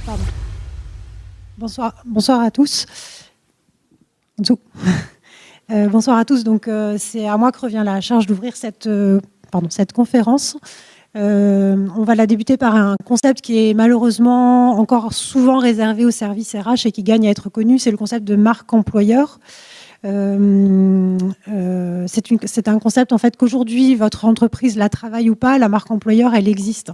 Pardon. Bonsoir à tous. Bonsoir à tous. Donc, c'est à moi que revient la charge d'ouvrir cette conférence. On va la débuter par un concept qui est malheureusement encore souvent réservé aux services RH et qui gagne à être connu. C'est le concept de marque employeur. C'est un concept en fait qu'aujourd'hui votre entreprise la travaille ou pas, la marque employeur elle existe.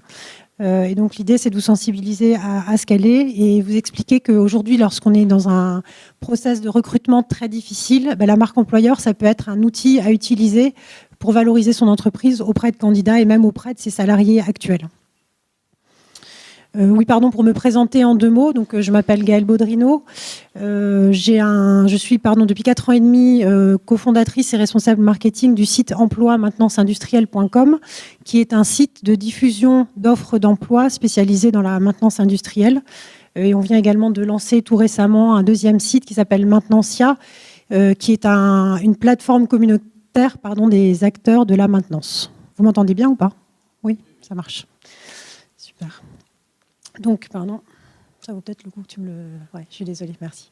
Et donc l'idée c'est de vous sensibiliser à ce qu'elle est et vous expliquer qu'aujourd'hui lorsqu'on est dans un process de recrutement très difficile, la marque employeur ça peut être un outil à utiliser pour valoriser son entreprise auprès de candidats et même auprès de ses salariés actuels. Pour me présenter en 2 mots, donc je m'appelle Gaëlle Baudrino, je suis depuis 4 ans et demi cofondatrice et responsable marketing du site emploi-maintenance-industrielle.com, qui est un site de diffusion d'offres d'emploi spécialisé dans la maintenance industrielle. Et on vient également de lancer tout récemment un 2e site qui s'appelle Maintenancia, qui est une plateforme communautaire des acteurs de la maintenance. Vous m'entendez bien ou pas? Oui, ça marche. Super. Donc, ça vaut peut-être le coup que tu me le... Ouais, je suis désolée, merci.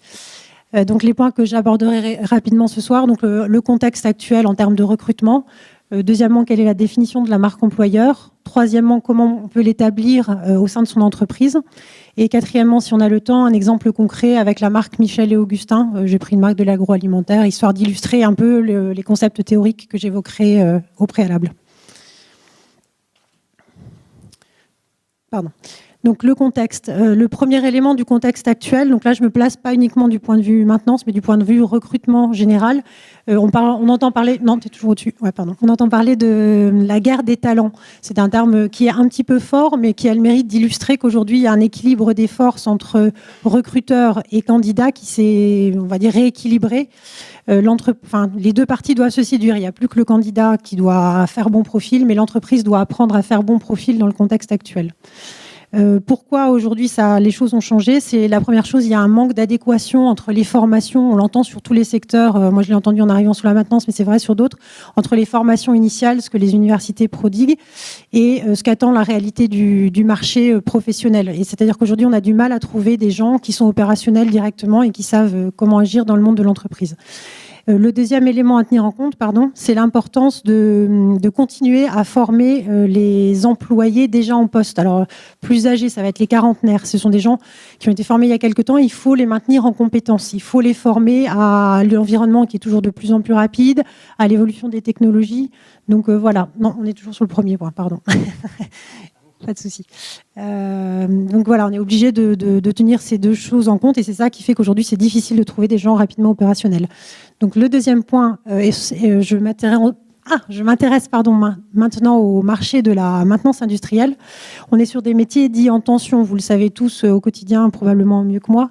Donc, les points que j'aborderai rapidement ce soir, donc le contexte actuel en termes de recrutement. Deuxièmement, quelle est la définition de la marque employeur? Troisièmement, comment on peut l'établir au sein de son entreprise? Et quatrièmement, si on a le temps, un exemple concret avec la marque Michel et Augustin. J'ai pris une marque de l'agroalimentaire, histoire d'illustrer un peu les concepts théoriques que j'évoquerai au préalable. Donc le contexte, le premier élément du contexte actuel, donc là je me place pas uniquement du point de vue maintenance, mais du point de vue recrutement général. On entend parler, non, t'es toujours au-dessus, on entend parler de la guerre des talents. C'est un terme qui est un petit peu fort, mais qui a le mérite d'illustrer qu'aujourd'hui il y a un équilibre des forces entre recruteurs et candidats qui s'est, on va dire, rééquilibré. Les 2 parties doivent se séduire. Il n'y a plus que le candidat qui doit faire bon profil, mais l'entreprise doit apprendre à faire bon profil dans le contexte actuel. Pourquoi aujourd'hui les choses ont changé? C'est la première chose, il y a un manque d'adéquation entre les formations, on l'entend sur tous les secteurs, moi je l'ai entendu en arrivant sur la maintenance, mais c'est vrai sur d'autres, entre les formations initiales, ce que les universités prodiguent, et ce qu'attend la réalité du marché professionnel. Et c'est-à-dire qu'aujourd'hui on a du mal à trouver des gens qui sont opérationnels directement et qui savent comment agir dans le monde de l'entreprise. Le deuxième élément à tenir en compte, c'est l'importance de continuer à former les employés déjà en poste. Alors, plus âgés, ça va être les quarantenaires. Ce sont des gens qui ont été formés il y a quelque temps. Il faut les maintenir en compétences. Il faut les former à l'environnement qui est toujours de plus en plus rapide, à l'évolution des technologies. Donc voilà. Non, on est toujours sur le premier point, pardon. Pas de souci. Donc voilà, on est obligé de tenir ces 2 choses en compte et c'est ça qui fait qu'aujourd'hui c'est difficile de trouver des gens rapidement opérationnels. Donc le deuxième point, je m'intéresse maintenant au marché de la maintenance industrielle. On est sur des métiers dits en tension, vous le savez tous au quotidien, probablement mieux que moi.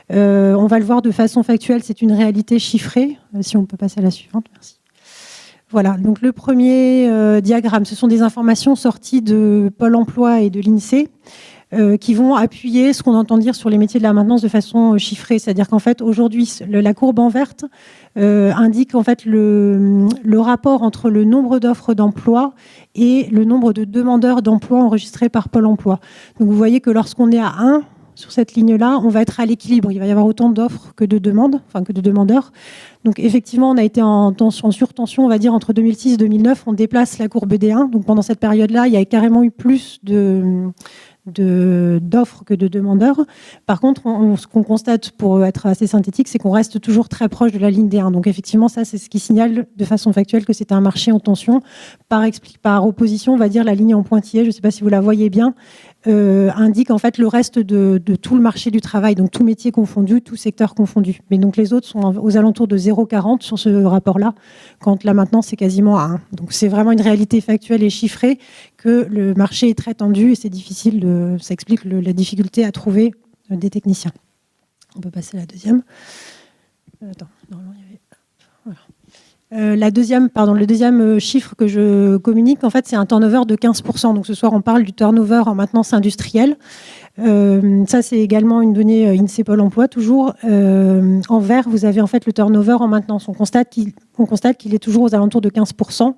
On va le voir de façon factuelle, c'est une réalité chiffrée. Si on peut passer à la suivante, merci. Voilà, donc le premier diagramme, ce sont des informations sorties de Pôle emploi et de l'INSEE qui vont appuyer ce qu'on entend dire sur les métiers de la maintenance de façon chiffrée. C'est-à-dire qu'en fait, aujourd'hui, la courbe en verte indique en fait le rapport entre le nombre d'offres d'emploi et le nombre de demandeurs d'emploi enregistrés par Pôle emploi. Donc vous voyez que lorsqu'on est à 1, sur cette ligne-là, on va être à l'équilibre. Il va y avoir autant d'offres que de demandes, que de demandeurs. Donc effectivement, on a été en surtension, on va dire, entre 2006 et 2009. On déplace la courbe D1. Donc pendant cette période-là, il y a carrément eu plus d'offres que de demandeurs. Par contre, ce qu'on constate, pour être assez synthétique, c'est qu'on reste toujours très proche de la ligne D1. Donc effectivement, ça, c'est ce qui signale de façon factuelle que c'est un marché en tension. Par opposition, on va dire la ligne en pointillé, je ne sais pas si vous la voyez bien, indique en fait le reste de tout le marché du travail, donc tout métier confondu, tout secteur confondu. Mais donc les autres sont aux alentours de 0,40 sur ce rapport-là, quand là maintenant c'est quasiment à 1. Donc c'est vraiment une réalité factuelle et chiffrée que le marché est très tendu et c'est difficile ça explique la difficulté à trouver des techniciens. On peut passer à la deuxième. Attends, normalement il y avait... Voilà. Le deuxième chiffre que je communique, en fait, c'est un turnover de 15%. Donc ce soir, on parle du turnover en maintenance industrielle. Ça, c'est également une donnée INSEE Pôle emploi. Toujours en vert, vous avez en fait le turnover en maintenance. On constate qu'il est toujours aux alentours de 15%.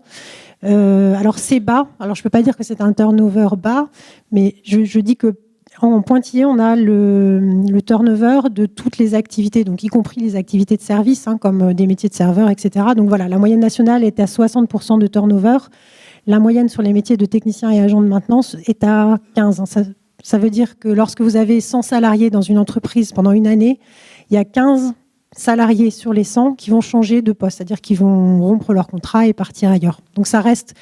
Alors c'est bas. Alors je ne peux pas dire que c'est un turnover bas, mais je dis que En pointillé, on a le turnover de toutes les activités, donc y compris les activités de service, comme des métiers de serveur, etc. Donc voilà, la moyenne nationale est à 60% de turnover. La moyenne sur les métiers de technicien et agent de maintenance est à 15%. Ça veut dire que lorsque vous avez 100 salariés dans une entreprise pendant une année, il y a 15 salariés sur les 100 qui vont changer de poste, c'est-à-dire qu'ils vont rompre leur contrat et partir ailleurs. Donc ça reste,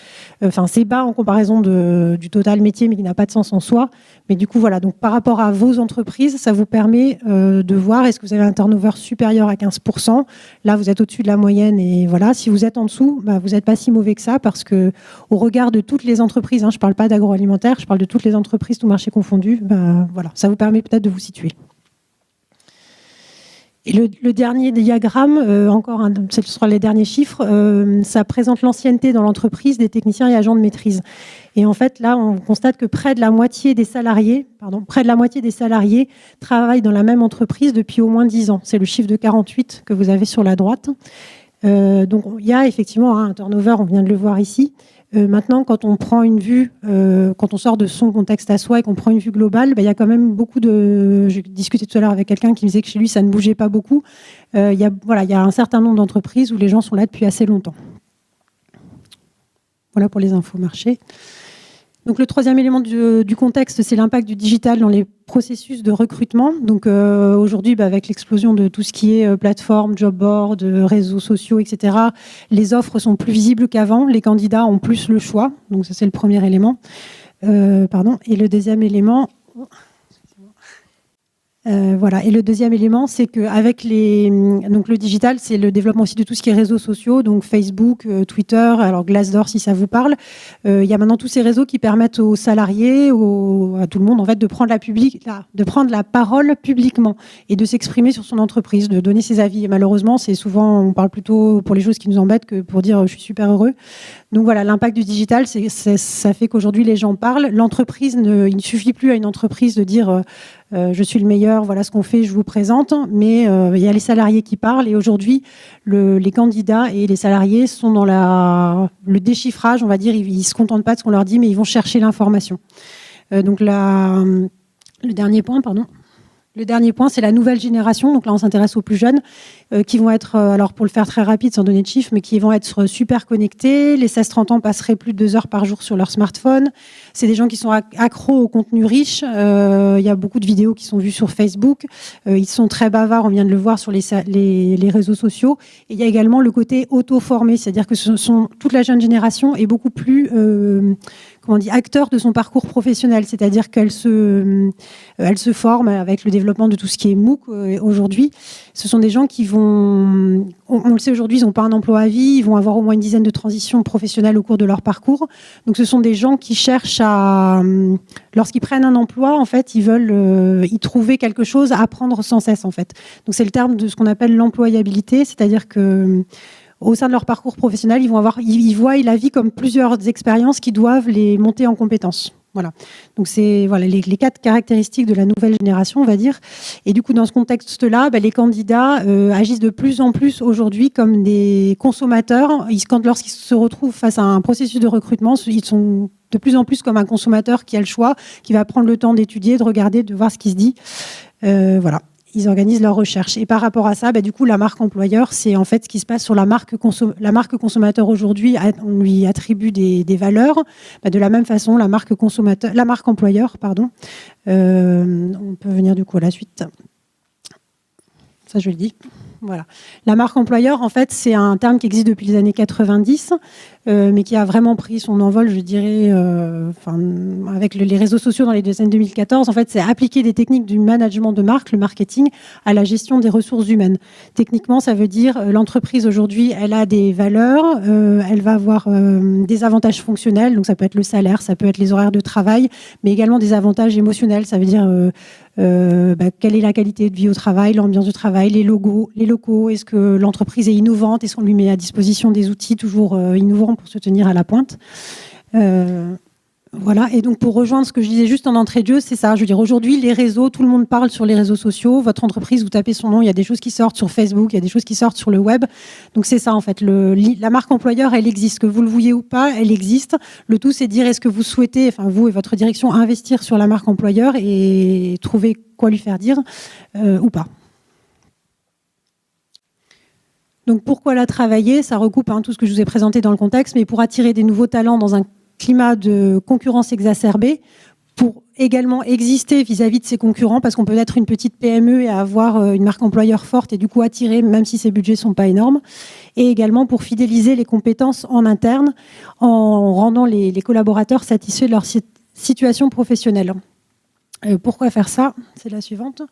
c'est bas en comparaison du total métier, mais qui n'a pas de sens en soi. Mais du coup, voilà, donc par rapport à vos entreprises, ça vous permet de voir est-ce que vous avez un turnover supérieur à 15%. Là, vous êtes au-dessus de la moyenne et voilà. Si vous êtes en dessous, vous n'êtes pas si mauvais que ça parce que au regard de toutes les entreprises, je ne parle pas d'agroalimentaire, je parle de toutes les entreprises, tout marché confondu, voilà, ça vous permet peut-être de vous situer. Et le dernier diagramme, ce sera les derniers chiffres, ça présente l'ancienneté dans l'entreprise des techniciens et agents de maîtrise. Et en fait, là, on constate que près de la moitié des salariés travaillent dans la même entreprise depuis au moins 10 ans. C'est le chiffre de 48 que vous avez sur la droite. Donc, il y a effectivement un turnover, on vient de le voir ici. Maintenant, quand on prend une vue, quand on sort de son contexte à soi et qu'on prend une vue globale, il y a quand même beaucoup de... J'ai discuté tout à l'heure avec quelqu'un qui me disait que chez lui, ça ne bougeait pas beaucoup. Il y a un certain nombre d'entreprises où les gens sont là depuis assez longtemps. Voilà pour les infos marché. Donc, le troisième élément du contexte, c'est l'impact du digital dans les processus de recrutement. Donc, aujourd'hui, avec l'explosion de tout ce qui est plateforme, job board, réseaux sociaux, etc., les offres sont plus visibles qu'avant. Les candidats ont plus le choix. Donc, ça, c'est le premier élément. Et le deuxième élément... voilà. Et le deuxième élément, c'est qu'avec donc le digital, c'est le développement aussi de tout ce qui est réseaux sociaux, donc Facebook, Twitter, alors Glassdoor si ça vous parle. Il y a maintenant tous ces réseaux qui permettent aux salariés, à tout le monde en fait, de prendre la parole publiquement et de s'exprimer sur son entreprise, de donner ses avis. Et malheureusement, c'est souvent, on parle plutôt pour les choses qui nous embêtent que pour dire je suis super heureux. Donc voilà, l'impact du digital, ça fait qu'aujourd'hui les gens parlent. L'entreprise, il ne suffit plus à une entreprise de dire je suis le meilleur, voilà ce qu'on fait, je vous présente. Mais il y a les salariés qui parlent et aujourd'hui, les candidats et les salariés sont dans le déchiffrage, on va dire. Ils ne se contentent pas de ce qu'on leur dit, mais ils vont chercher l'information. Donc le dernier point, pardon. Le dernier point, c'est la nouvelle génération. Donc là, on s'intéresse aux plus jeunes qui vont être, alors pour le faire très rapide, sans donner de chiffres, mais qui vont être super connectés. Les 16-30 ans passeraient plus de 2 heures par jour sur leur smartphone. C'est des gens qui sont accros au contenu riche. Il y a beaucoup de vidéos qui sont vues sur Facebook. Ils sont très bavards, on vient de le voir sur les réseaux sociaux. Et il y a également le côté auto-formé, c'est-à-dire que toute la jeune génération est beaucoup plus... acteur de son parcours professionnel, c'est-à-dire qu'elle se forme avec le développement de tout ce qui est MOOC aujourd'hui. Ce sont des gens qui vont, on le sait aujourd'hui, ils n'ont pas un emploi à vie, ils vont avoir au moins une dizaine de transitions professionnelles au cours de leur parcours. Donc ce sont des gens qui cherchent lorsqu'ils prennent un emploi, en fait, ils veulent y trouver quelque chose à apprendre sans cesse, en fait. Donc c'est le terme de ce qu'on appelle l'employabilité, c'est-à-dire que au sein de leur parcours professionnel, ils voient la vie comme plusieurs expériences qui doivent les monter en compétences. Voilà. Donc c'est les 4 caractéristiques de la nouvelle génération, on va dire. Et du coup, dans ce contexte-là, les candidats agissent de plus en plus aujourd'hui comme des consommateurs. Lorsqu'ils se retrouvent face à un processus de recrutement, ils sont de plus en plus comme un consommateur qui a le choix, qui va prendre le temps d'étudier, de regarder, de voir ce qui se dit. Voilà. Ils organisent leurs recherches. Et par rapport à ça, du coup, la marque employeur, c'est en fait ce qui se passe sur la marque consommateur aujourd'hui. On lui attribue des valeurs. De la même façon, la marque employeur, pardon. On peut venir du coup à la suite. Ça, je le dis. Voilà. La marque employeur, en fait, c'est un terme qui existe depuis les années 90, mais qui a vraiment pris son envol, je dirais, avec les réseaux sociaux dans les années 2014. En fait, c'est appliquer des techniques du management de marque, le marketing, à la gestion des ressources humaines. Techniquement, ça veut dire l'entreprise aujourd'hui, elle a des valeurs, elle va avoir des avantages fonctionnels, donc ça peut être le salaire, ça peut être les horaires de travail, mais également des avantages émotionnels. Ça veut dire quelle est la qualité de vie au travail, l'ambiance de travail, les locaux, est-ce que l'entreprise est innovante, est-ce qu'on lui met à disposition des outils toujours innovants pour se tenir à la pointe. Voilà, et donc pour rejoindre ce que je disais juste en entrée de jeu, c'est ça. Je veux dire, aujourd'hui, les réseaux, tout le monde parle sur les réseaux sociaux. Votre entreprise, vous tapez son nom, il y a des choses qui sortent sur Facebook, il y a des choses qui sortent sur le web. Donc c'est ça, en fait. La marque employeur, elle existe. Que vous le vouliez ou pas, elle existe. Le tout, c'est de dire, est-ce que vous souhaitez, enfin vous et votre direction, investir sur la marque employeur et trouver quoi lui faire dire ou pas. Donc pourquoi la travailler? Ça recoupe tout ce que je vous ai présenté dans le contexte, mais pour attirer des nouveaux talents dans un climat de concurrence exacerbée, pour également exister vis-à-vis de ses concurrents, parce qu'on peut être une petite PME et avoir une marque employeur forte et du coup attirer, même si ses budgets ne sont pas énormes, et également pour fidéliser les compétences en interne en rendant les collaborateurs satisfaits de leur situation professionnelle. Pourquoi faire ça? C'est la suivante.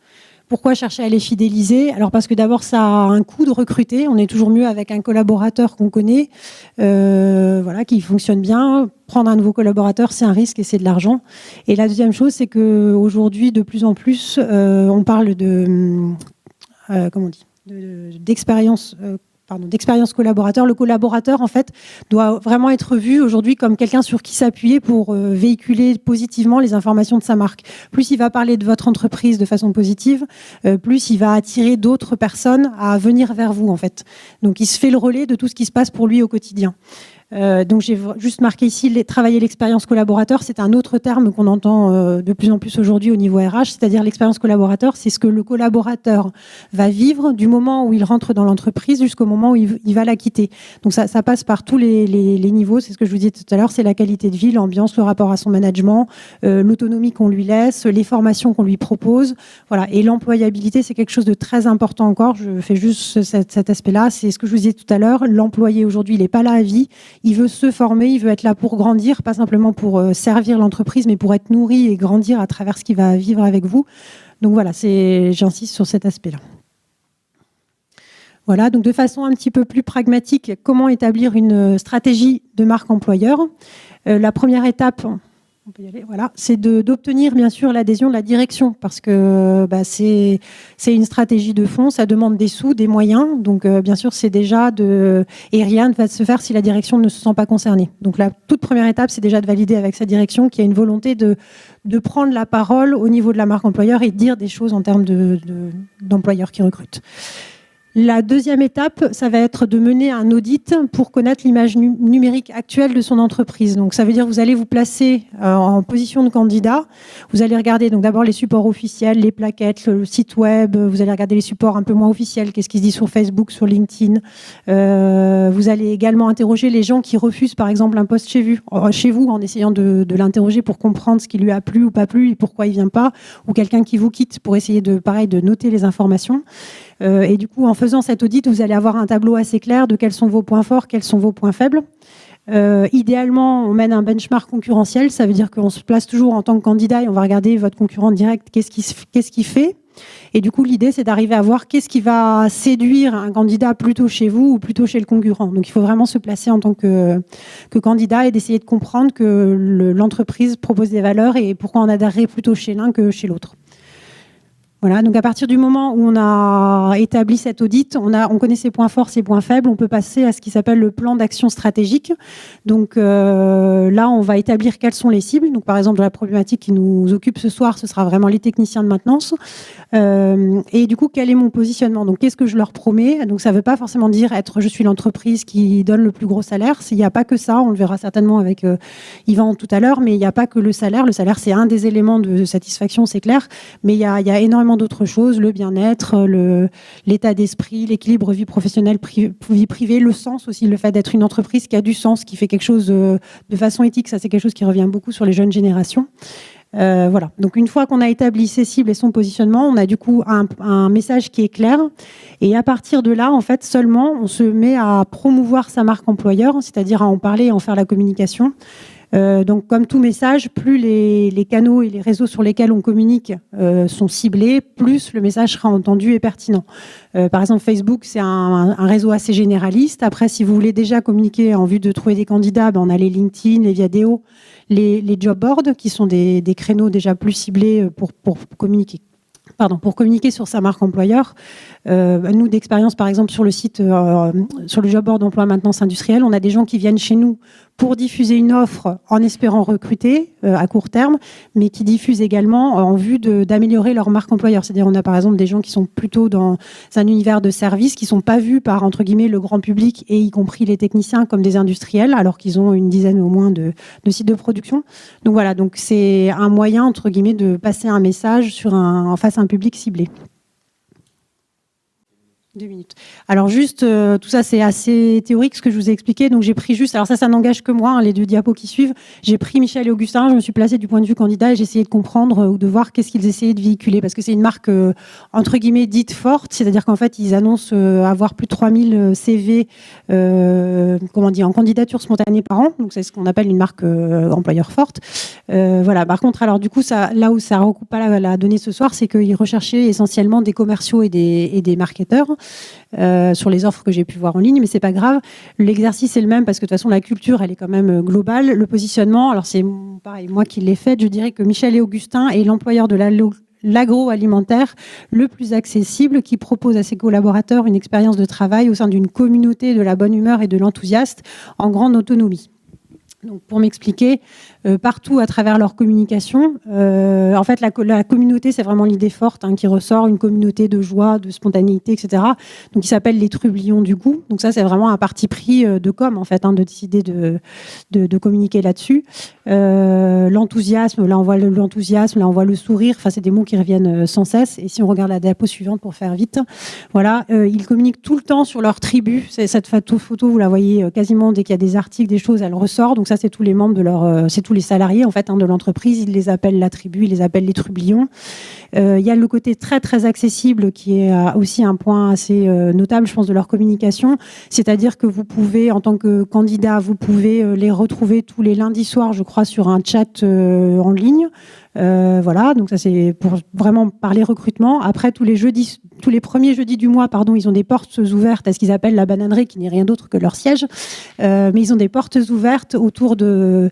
Pourquoi chercher à les fidéliser? Alors parce que d'abord, ça a un coût de recruter. On est toujours mieux avec un collaborateur qu'on connaît, voilà, qui fonctionne bien. Prendre un nouveau collaborateur, c'est un risque et c'est de l'argent. Et la deuxième chose, c'est qu'aujourd'hui, de plus en plus, on parle d'expérience collaborateur. Le collaborateur, en fait, doit vraiment être vu aujourd'hui comme quelqu'un sur qui s'appuyer pour véhiculer positivement les informations de sa marque. Plus il va parler de votre entreprise de façon positive, plus il va attirer d'autres personnes à venir vers vous, en fait. Donc, il se fait le relais de tout ce qui se passe pour lui au quotidien. Donc j'ai juste marqué ici travailler l'expérience collaborateur. C'est un autre terme qu'on entend de plus en plus aujourd'hui au niveau RH, c'est-à-dire l'expérience collaborateur, c'est ce que le collaborateur va vivre du moment où il rentre dans l'entreprise jusqu'au moment où il va la quitter. Donc ça passe par tous les niveaux, c'est ce que je vous disais tout à l'heure, c'est la qualité de vie, l'ambiance, le rapport à son management, l'autonomie qu'on lui laisse, les formations qu'on lui propose, voilà. Et l'employabilité, c'est quelque chose de très important encore. Je fais juste cet aspect-là, c'est ce que je vous disais tout à l'heure. L'employé aujourd'hui, il n'est pas là à vie. Il veut se former, il veut être là pour grandir, pas simplement pour servir l'entreprise, mais pour être nourri et grandir à travers ce qu'il va vivre avec vous. Donc voilà, j'insiste sur cet aspect-là. Voilà, donc de façon un petit peu plus pragmatique, comment établir une stratégie de marque employeur? La première étape, on peut y aller, voilà, c'est d'obtenir bien sûr l'adhésion de la direction, parce que c'est une stratégie de fond, ça demande des sous, des moyens, donc bien sûr c'est déjà et rien ne va se faire si la direction ne se sent pas concernée. Donc la toute première étape, c'est déjà de valider avec sa direction qu'il y a une volonté de prendre la parole au niveau de la marque employeur et de dire des choses en termes d'employeurs qui recrutent. La deuxième étape, ça va être de mener un audit pour connaître l'image numérique actuelle de son entreprise. Donc, ça veut dire que vous allez vous placer en position de candidat. Vous allez regarder donc d'abord les supports officiels, les plaquettes, le site web. Vous allez regarder les supports un peu moins officiels. Qu'est-ce qui se dit sur Facebook, sur LinkedIn. Vous allez également interroger les gens qui refusent, par exemple, un poste chez vous, en essayant de l'interroger pour comprendre ce qui lui a plu ou pas plu et pourquoi il vient pas, ou quelqu'un qui vous quitte pour essayer de noter les informations. Et du coup, en faisant cet audit, vous allez avoir un tableau assez clair de quels sont vos points forts, quels sont vos points faibles. Idéalement, on mène un benchmark concurrentiel. Ça veut dire qu'on se place toujours en tant que candidat et on va regarder votre concurrent direct, qu'est-ce qu'il fait. Et du coup, l'idée, c'est d'arriver à voir qu'est-ce qui va séduire un candidat plutôt chez vous ou plutôt chez le concurrent. Donc, il faut vraiment se placer en tant que candidat et d'essayer de comprendre que l'entreprise propose des valeurs et pourquoi on adhérerait plutôt chez l'un que chez l'autre. Voilà, donc à partir du moment où on a établi cet audit, on connaît ses points forts, ses points faibles, on peut passer à ce qui s'appelle le plan d'action stratégique. Donc là, on va établir quelles sont les cibles. Donc par exemple, la problématique qui nous occupe ce soir, ce sera vraiment les techniciens de maintenance. Et du coup, quel est mon positionnement? Donc qu'est-ce que je leur promets? Donc ça ne veut pas forcément dire je suis l'entreprise qui donne le plus gros salaire. Il n'y a pas que ça, on le verra certainement avec Yvan tout à l'heure, mais il n'y a pas que le salaire. Le salaire, c'est un des éléments de satisfaction, c'est clair, mais il y a énormément d'autres choses, le bien-être, l'état d'esprit, l'équilibre vie professionnelle, vie privée, le sens aussi, le fait d'être une entreprise qui a du sens, qui fait quelque chose de façon éthique, ça c'est quelque chose qui revient beaucoup sur les jeunes générations. Voilà. Donc une fois qu'on a établi ses cibles et son positionnement, on a du coup un message qui est clair. Et à partir de là, en fait, seulement, on se met à promouvoir sa marque employeur, c'est-à-dire à en parler et en faire la communication. Donc, comme tout message, plus les canaux et les réseaux sur lesquels on communique sont ciblés, plus le message sera entendu et pertinent. Par exemple, Facebook, c'est un réseau assez généraliste. Après, si vous voulez déjà communiquer en vue de trouver des candidats, on a les LinkedIn, les Viadeo, les job boards, qui sont des créneaux déjà plus ciblés pour communiquer. Pour communiquer sur sa marque employeur. Nous, d'expérience, par exemple, sur le site, sur le job board d'emploi maintenance industrielle, on a des gens qui viennent chez nous pour diffuser une offre en espérant recruter à court terme, mais qui diffusent également en vue d'améliorer leur marque employeur. C'est-à-dire on a par exemple des gens qui sont plutôt dans un univers de services, qui ne sont pas vus par, entre guillemets, le grand public, et y compris les techniciens, comme des industriels, alors qu'ils ont une dizaine au moins de sites de production. Donc voilà, donc c'est un moyen, entre guillemets, de passer un message face à un public ciblé. 2 minutes. Alors juste, tout ça c'est assez théorique ce que je vous ai expliqué, donc j'ai pris juste, alors ça n'engage que moi, hein, les 2 diapos qui suivent, j'ai pris Michel et Augustin, je me suis placée du point de vue candidat et j'ai essayé de comprendre ou de voir qu'est-ce qu'ils essayaient de véhiculer, parce que c'est une marque entre guillemets dite forte, c'est-à-dire qu'en fait ils annoncent avoir plus de 3000 CV en candidature spontanée par an, donc c'est ce qu'on appelle une marque employeur forte. Voilà. Par contre, alors du coup, là où ça ne recoupe pas la donnée ce soir, c'est qu'ils recherchaient essentiellement des commerciaux et des marketeurs sur les offres que j'ai pu voir en ligne, mais c'est pas grave. L'exercice est le même parce que de toute façon, la culture, elle est quand même globale. Le positionnement, alors c'est pareil, moi qui l'ai fait, je dirais que Michel et Augustin est l'employeur de l'agroalimentaire le plus accessible, qui propose à ses collaborateurs une expérience de travail au sein d'une communauté de la bonne humeur et de l'enthousiaste en grande autonomie. Donc, pour m'expliquer, partout à travers leur communication, en fait, la communauté, c'est vraiment l'idée forte qui ressort, une communauté de joie, de spontanéité, etc. Donc, ils s'appellent les trublions du goût. Donc, ça, c'est vraiment un parti pris de com, en fait, de décider de communiquer là-dessus. L'enthousiasme, là, on voit l'enthousiasme, là, on voit le sourire. Enfin, c'est des mots qui reviennent sans cesse. Et si on regarde la diapo suivante pour faire vite, voilà, ils communiquent tout le temps sur leur tribu. Cette photo, vous la voyez quasiment dès qu'il y a des articles, des choses, elle ressort. Donc, ça, c'est tous les membres de c'est tous les salariés en fait de l'entreprise. Ils les appellent la tribu, ils les appellent les trublions. Il y a le côté très très accessible qui est aussi un point assez notable, je pense, de leur communication. C'est-à-dire que vous pouvez, en tant que candidat, vous pouvez les retrouver tous les lundis soirs, je crois, sur un chat en ligne. Voilà, donc ça c'est pour vraiment parler recrutement. Après, tous les premiers jeudis du mois, ils ont des portes ouvertes à ce qu'ils appellent la bananerie, qui n'est rien d'autre que leur siège. Mais ils ont des portes ouvertes autour de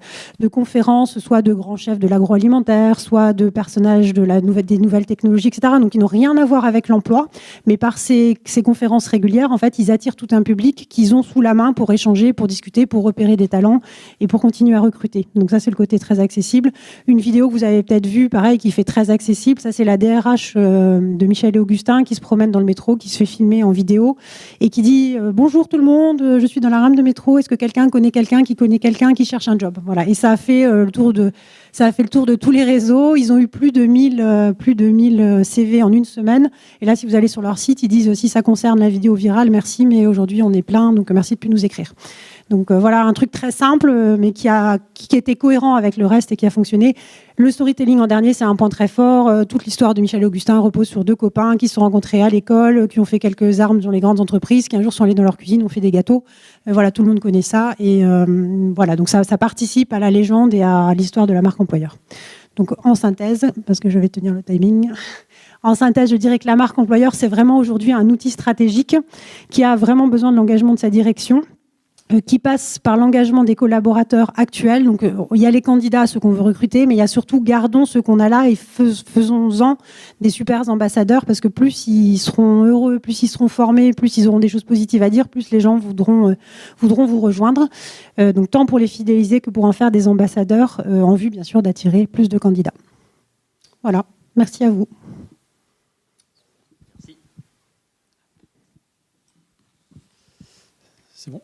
conférences, soit de grands chefs de l'agroalimentaire, soit de personnages des nouvelles technologies, etc. Donc ils n'ont rien à voir avec l'emploi, mais par ces conférences régulières, en fait, ils attirent tout un public qu'ils ont sous la main pour échanger, pour discuter, pour repérer des talents et pour continuer à recruter. Donc ça, c'est le côté très accessible. Une vidéo que vous avez peut-être vue, pareil, qui fait très accessible, ça c'est la DRH de Michel et Augustin qui se promène dans le métro, qui se fait filmer en vidéo et qui dit bonjour tout le monde, je suis dans la rame de métro, est-ce que quelqu'un connaît quelqu'un qui cherche un job? Voilà. Et ça a fait le tour de tous les réseaux. Ils ont eu plus de 1000 CV en une semaine. Et là, si vous allez sur leur site, ils disent si ça concerne la vidéo virale, merci, mais aujourd'hui on est plein, donc merci de plus nous écrire. Donc voilà, un truc très simple, mais qui était cohérent avec le reste et qui a fonctionné. Le storytelling en dernier, c'est un point très fort. Toute l'histoire de Michel et Augustin repose sur 2 copains qui se sont rencontrés à l'école, qui ont fait quelques armes dans les grandes entreprises, qui un jour sont allés dans leur cuisine, ont fait des gâteaux. Voilà, tout le monde connaît ça. Et voilà, donc ça participe à la légende et à l'histoire de la marque employeur. Donc en synthèse, parce que je vais tenir le timing... En synthèse, je dirais que la marque employeur, c'est vraiment aujourd'hui un outil stratégique qui a vraiment besoin de l'engagement de sa direction, qui passe par l'engagement des collaborateurs actuels. Donc, il y a les candidats, ceux qu'on veut recruter, mais il y a surtout, gardons ceux qu'on a là et faisons-en des super ambassadeurs, parce que plus ils seront heureux, plus ils seront formés, plus ils auront des choses positives à dire, plus les gens voudront vous rejoindre. Donc, tant pour les fidéliser que pour en faire des ambassadeurs, en vue, bien sûr, d'attirer plus de candidats. Voilà. Merci à vous. C'est bon.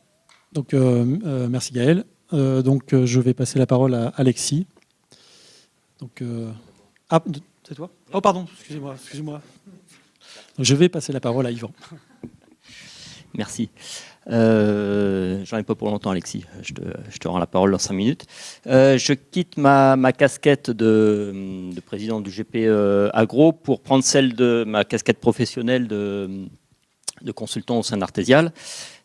Donc, merci Gaël. Je vais passer la parole à Alexis. Donc, c'est toi? Oh, pardon, excusez-moi. Je vais passer la parole à Yvan. Merci. J'en ai pas pour longtemps, Alexis. Je te rends la parole dans 5 minutes. Je quitte ma casquette de président du GP Agro pour prendre celle de ma casquette professionnelle de consultant au sein d'Artésial,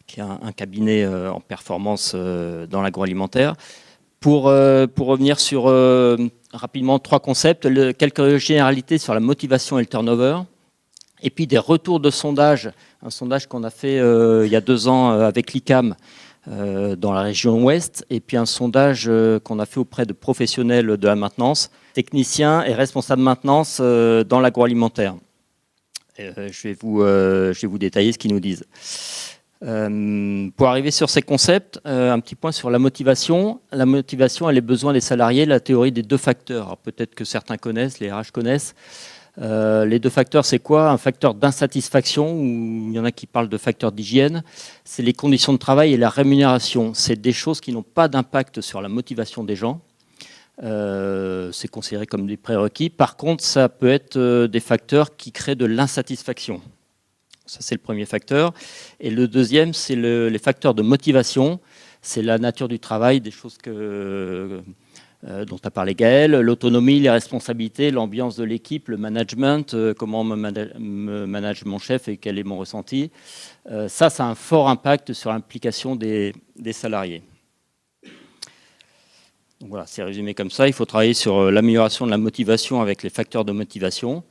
qui est un cabinet en performance dans l'agroalimentaire, pour revenir sur rapidement 3 concepts, quelques généralités sur la motivation et le turnover, et puis des retours de sondage, un sondage qu'on a fait il y a 2 ans avec l'ICAM dans la région ouest, et puis un sondage qu'on a fait auprès de professionnels de la maintenance, techniciens et responsables de maintenance dans l'agroalimentaire. Je vais vous détailler ce qu'ils nous disent. Pour arriver sur ces concepts, un petit point sur la motivation. La motivation, elle est besoin des salariés, la théorie des 2 facteurs. Peut-être que certains connaissent, les RH connaissent. Les 2 facteurs, c'est quoi? Un facteur d'insatisfaction, ou il y en a qui parlent de facteur d'hygiène. C'est les conditions de travail et la rémunération. C'est des choses qui n'ont pas d'impact sur la motivation des gens. C'est considéré comme des prérequis. Par contre, ça peut être des facteurs qui créent de l'insatisfaction. Ça, c'est le premier facteur. Et le deuxième, c'est les facteurs de motivation. C'est la nature du travail, des choses dont a parlé Gaël, l'autonomie, les responsabilités, l'ambiance de l'équipe, le management, comment me manage mon chef et quel est mon ressenti. Ça a un fort impact sur l'implication des salariés. Donc voilà, c'est résumé comme ça. Il faut travailler sur l'amélioration de la motivation avec les facteurs de motivation.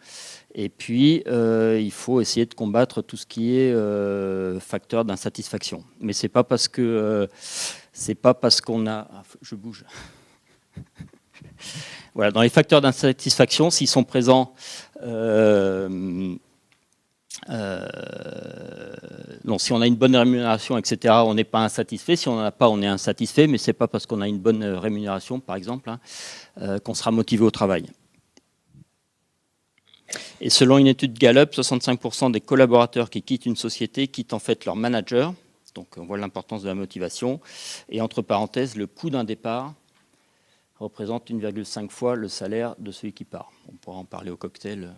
Et puis, il faut essayer de combattre tout ce qui est facteur d'insatisfaction. Mais c'est pas parce qu'on a... Je bouge. Voilà, dans les facteurs d'insatisfaction, s'ils sont présents... Donc, si on a une bonne rémunération, etc., on n'est pas insatisfait. Si on n'en a pas, on est insatisfait. Mais ce n'est pas parce qu'on a une bonne rémunération, par exemple, qu'on sera motivé au travail. Et selon une étude Gallup, 65% des collaborateurs qui quittent une société quittent en fait leur manager. Donc on voit l'importance de la motivation. Et entre parenthèses, le coût d'un départ représente 1,5 fois le salaire de celui qui part. On pourra en parler au cocktail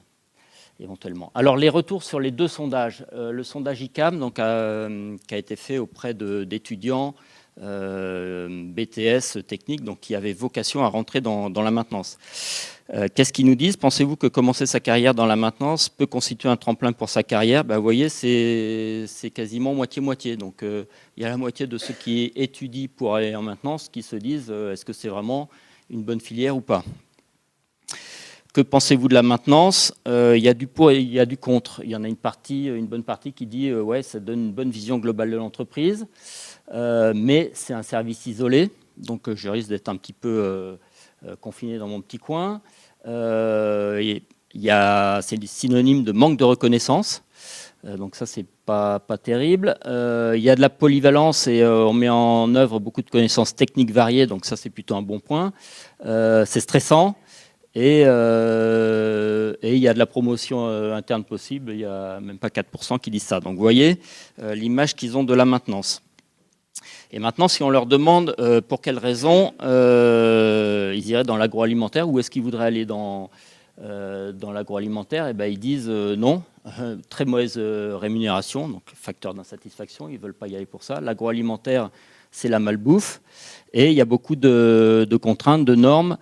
éventuellement. Alors les retours sur les 2 sondages. Le sondage ICAM donc, qui a été fait auprès d'étudiants BTS technique, donc qui avaient vocation à rentrer dans la maintenance. Qu'est-ce qu'ils nous disent? Pensez-vous que commencer sa carrière dans la maintenance peut constituer un tremplin pour sa carrière? Vous voyez, c'est quasiment moitié-moitié. Donc, il y a la moitié de ceux qui étudient pour aller en maintenance qui se disent est-ce que c'est vraiment une bonne filière ou pas? Que pensez-vous de la maintenance? Il y a du pour et il y a du contre. Il y en a une bonne partie qui dit ouais, ça donne une bonne vision globale de l'entreprise, mais c'est un service isolé, donc je risque d'être un petit peu confiné dans mon petit coin. C'est synonyme de manque de reconnaissance, donc ça c'est pas terrible. Il y a de la polyvalence et on met en œuvre beaucoup de connaissances techniques variées, donc ça c'est plutôt un bon point. C'est stressant. Et il y a de la promotion interne possible, il n'y a même pas 4% qui disent ça. Donc vous voyez l'image qu'ils ont de la maintenance. Et maintenant, si on leur demande pour quelles raisons ils iraient dans l'agroalimentaire ou est-ce qu'ils voudraient aller dans l'agroalimentaire, et ben, ils disent non, très mauvaise rémunération, donc facteur d'insatisfaction, ils ne veulent pas y aller pour ça. L'agroalimentaire, c'est la malbouffe et il y a beaucoup de contraintes, de normes.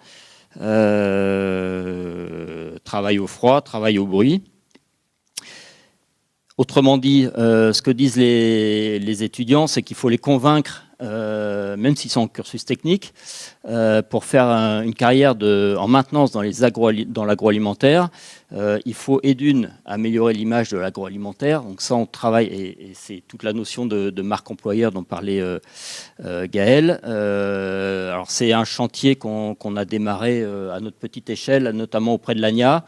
Travail au froid, travail au bruit. Autrement dit, ce que disent les étudiants, c'est qu'il faut les convaincre, même s'ils sont en cursus technique, pour faire une carrière en maintenance dans l'agroalimentaire. Il faut améliorer l'image de l'agroalimentaire. Donc ça, on travaille, et c'est toute la notion de marque employeur dont parlait Gaël. Alors c'est un chantier qu'on a démarré à notre petite échelle, notamment auprès de l'ANIA.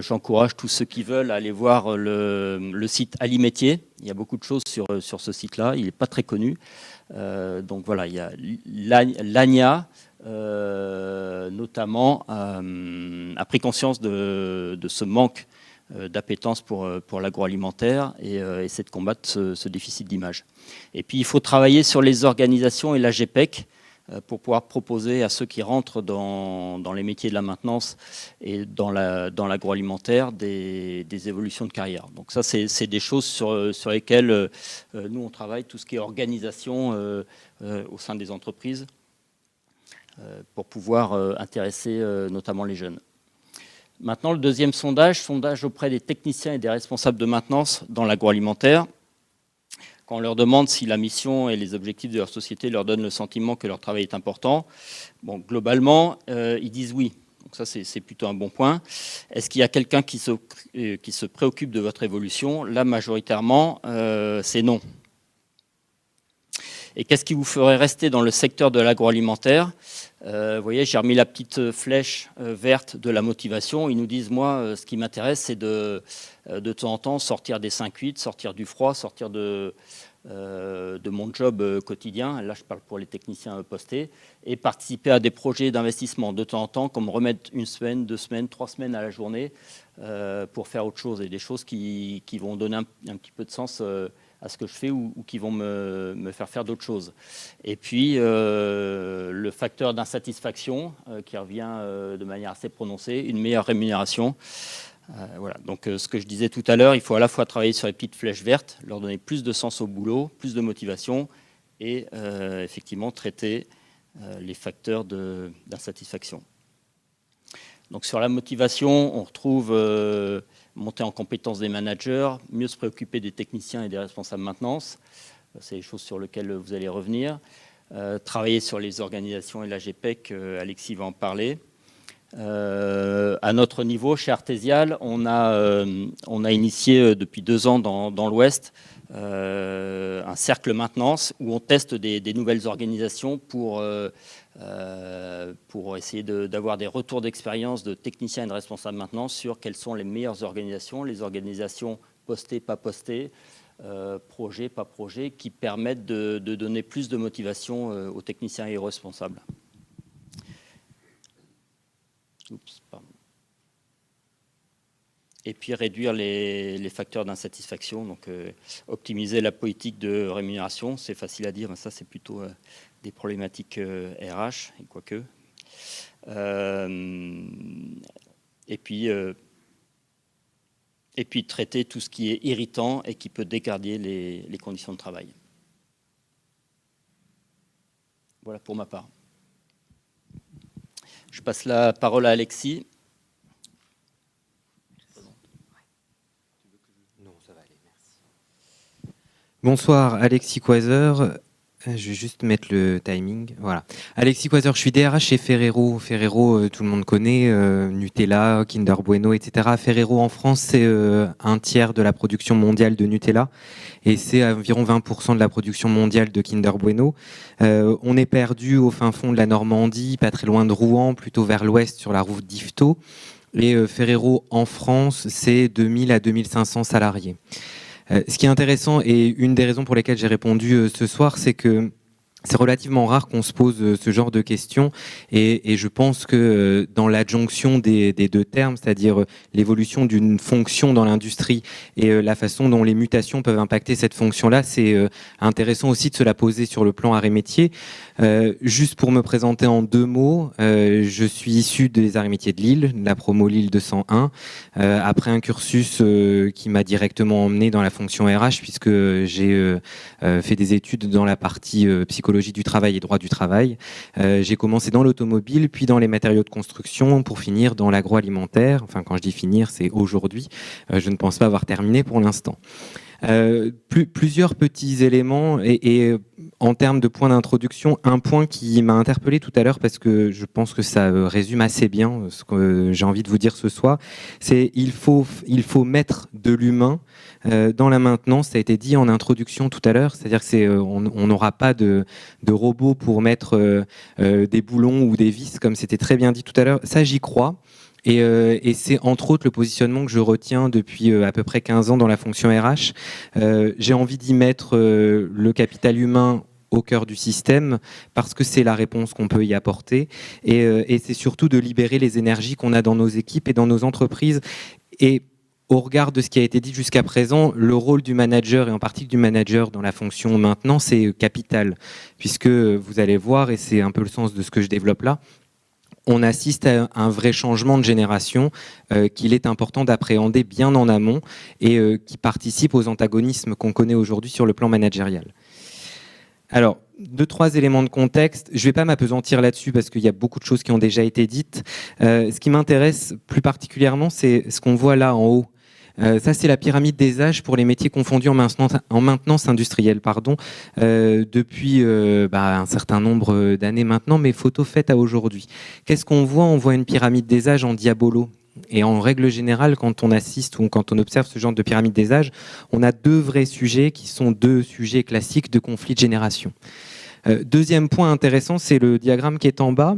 J'encourage tous ceux qui veulent à aller voir le site Alimétier. Il y a beaucoup de choses sur ce site-là. Il n'est pas très connu. Donc voilà, il y a l'ANIA, notamment, a pris conscience de ce manque d'appétence pour l'agroalimentaire et essaie de combattre ce déficit d'image. Et puis, il faut travailler sur les organisations et la GPEC pour pouvoir proposer à ceux qui rentrent dans les métiers de la maintenance et dans l'agroalimentaire des évolutions de carrière. Donc ça, c'est des choses sur lesquelles nous, on travaille, tout ce qui est organisation au sein des entreprises pour pouvoir intéresser notamment les jeunes. Maintenant, le deuxième sondage auprès des techniciens et des responsables de maintenance dans l'agroalimentaire. Quand on leur demande si la mission et les objectifs de leur société leur donnent le sentiment que leur travail est important, bon, globalement, ils disent oui. Donc ça, c'est plutôt un bon point. Est-ce qu'il y a quelqu'un qui se préoccupe de votre évolution? Là, majoritairement, c'est non. Et qu'est-ce qui vous ferait rester dans le secteur de l'agroalimentaire? Vous voyez, j'ai remis la petite flèche verte de la motivation. Ils nous disent, moi, ce qui m'intéresse, c'est de temps en temps sortir des 5-8, sortir du froid, sortir de de mon job quotidien, là je parle pour les techniciens postés, et participer à des projets d'investissement de temps en temps, comme remettre 1 semaine, 2 semaines, 3 semaines à la journée pour faire autre chose, et des choses qui vont donner un petit peu de sens à ce que je fais ou qui vont me faire d'autres choses. Et puis, le facteur d'insatisfaction qui revient de manière assez prononcée, une meilleure rémunération. Voilà. Donc, ce que je disais tout à l'heure, il faut à la fois travailler sur les petites flèches vertes, leur donner plus de sens au boulot, plus de motivation, et effectivement traiter les facteurs d'insatisfaction. Donc, sur la motivation, on retrouve monter en compétence des managers, mieux se préoccuper des techniciens et des responsables maintenance. C'est des choses sur lesquelles vous allez revenir. Travailler sur les organisations et la GPEC, Alexis va en parler. À notre niveau, chez Artesial, on a initié depuis 2 ans dans l'Ouest un cercle maintenance où on teste des nouvelles organisations pour essayer d'avoir des retours d'expérience de techniciens et de responsables maintenance sur quelles sont les meilleures organisations, les organisations postées, pas postées, projets, pas projets, qui permettent de donner plus de motivation aux techniciens et aux responsables. Oups, pardon. Et puis réduire les facteurs d'insatisfaction, donc optimiser la politique de rémunération, c'est facile à dire, mais ça c'est plutôt des problématiques RH, et quoique. Et puis traiter tout ce qui est irritant et qui peut dégrader les conditions de travail. Voilà pour ma part. Je passe la parole à Alexis. Non, ça va aller, merci. Bonsoir, Alexis Coiser. Je vais juste mettre le timing. Voilà. Alexis Coiser, je suis DRH chez Ferrero. Ferrero, tout le monde connaît, Nutella, Kinder Bueno, etc. Ferrero en France, c'est 1/3 de la production mondiale de Nutella et c'est environ 20% de la production mondiale de Kinder Bueno. On est perdu au fin fond de la Normandie, pas très loin de Rouen, plutôt vers l'ouest sur la route d'Yvetot. Et Ferrero en France, c'est 2000 à 2500 salariés. Ce qui est intéressant et une des raisons pour lesquelles j'ai répondu ce soir, c'est que c'est relativement rare qu'on se pose ce genre de questions et je pense que dans l'adjonction des 2 termes, c'est-à-dire l'évolution d'une fonction dans l'industrie et la façon dont les mutations peuvent impacter cette fonction-là, c'est intéressant aussi de se la poser sur le plan arrêt métier. Juste pour me présenter en 2 mots, je suis issu des arrêts métiers de Lille, de la promo Lille 201, après un cursus qui m'a directement emmené dans la fonction RH puisque j'ai fait des études dans la partie psychologie du travail et droit du travail. J'ai commencé dans l'automobile, puis dans les matériaux de construction, pour finir dans l'agroalimentaire. Enfin, quand je dis finir, c'est aujourd'hui. Je ne pense pas avoir terminé pour l'instant. Plusieurs petits éléments et en termes de points d'introduction, un point qui m'a interpellé tout à l'heure parce que je pense que ça résume assez bien ce que j'ai envie de vous dire ce soir, c'est il faut mettre de l'humain dans la maintenance. Ça a été dit en introduction tout à l'heure, c'est-à-dire que on n'aura pas de robot pour mettre des boulons ou des vis comme c'était très bien dit tout à l'heure. Ça, j'y crois. Et c'est entre autres le positionnement que je retiens depuis à peu près 15 ans dans la fonction RH. J'ai envie d'y mettre le capital humain au cœur du système parce que c'est la réponse qu'on peut y apporter et c'est surtout de libérer les énergies qu'on a dans nos équipes et dans nos entreprises. Et au regard de ce qui a été dit jusqu'à présent, le rôle du manager et en particulier du manager dans la fonction maintenant, c'est capital puisque vous allez voir, et c'est un peu le sens de ce que je développe là, on assiste à un vrai changement de génération qu'il est important d'appréhender bien en amont et qui participe aux antagonismes qu'on connaît aujourd'hui sur le plan managérial. Alors, 2-3 éléments de contexte. Je ne vais pas m'appesantir là-dessus parce qu'il y a beaucoup de choses qui ont déjà été dites. Ce qui m'intéresse plus particulièrement, c'est ce qu'on voit là en haut. Ça, c'est la pyramide des âges pour les métiers confondus en maintenance industrielle, depuis un certain nombre d'années maintenant, mais photo faite à aujourd'hui. Qu'est-ce qu'on voit ? On voit une pyramide des âges en diabolo. Et en règle générale, quand on assiste ou quand on observe ce genre de pyramide des âges, on a 2 vrais sujets qui sont 2 sujets classiques de conflit de génération. Deuxième point intéressant, c'est le diagramme qui est en bas,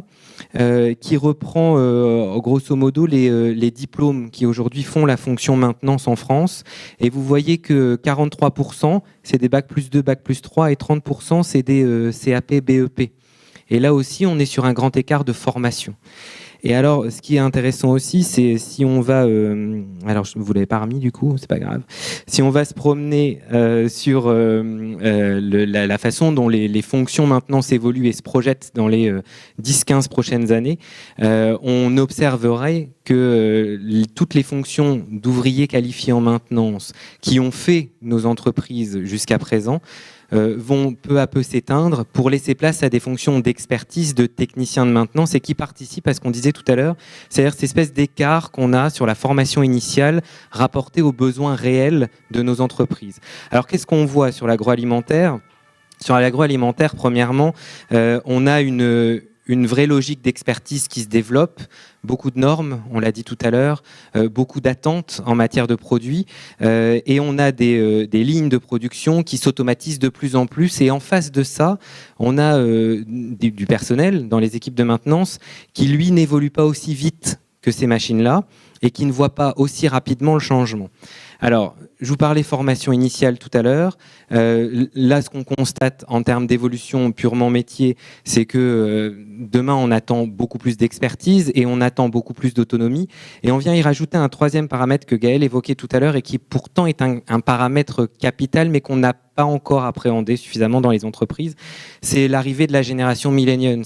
qui reprend grosso modo les diplômes qui aujourd'hui font la fonction maintenance en France. Et vous voyez que 43%, c'est des bac plus 2, bac plus 3, et 30%, c'est des CAP, BEP. Et là aussi, on est sur un grand écart de formation. Et alors, ce qui est intéressant aussi, c'est si on va... alors, je ne vous l'avais pas remis du coup, c'est pas grave. Si on va se promener sur la façon dont les fonctions maintenance évoluent et se projettent dans les 10-15 prochaines années, on observerait que toutes les fonctions d'ouvriers qualifiés en maintenance qui ont fait nos entreprises jusqu'à présent vont peu à peu s'éteindre pour laisser place à des fonctions d'expertise, de techniciens de maintenance et qui participent à ce qu'on disait tout à l'heure, c'est-à-dire cette espèce d'écart qu'on a sur la formation initiale rapportée aux besoins réels de nos entreprises. Alors qu'est-ce qu'on voit sur l'agroalimentaire ? Sur l'agroalimentaire, premièrement, on a une vraie logique d'expertise qui se développe, beaucoup de normes, on l'a dit tout à l'heure, beaucoup d'attentes en matière de produits, et on a des lignes de production qui s'automatisent de plus en plus. Et en face de ça, on a du personnel dans les équipes de maintenance qui, lui, n'évolue pas aussi vite que ces machines-là et qui ne voit pas aussi rapidement le changement. Alors, je vous parlais formation initiale tout à l'heure. Là, ce qu'on constate en termes d'évolution purement métier, c'est que demain, on attend beaucoup plus d'expertise et on attend beaucoup plus d'autonomie. Et on vient y rajouter un troisième paramètre que Gaël évoquait tout à l'heure et qui pourtant est un paramètre capital, mais qu'on n'a pas encore appréhendé suffisamment dans les entreprises. C'est l'arrivée de la génération millennials.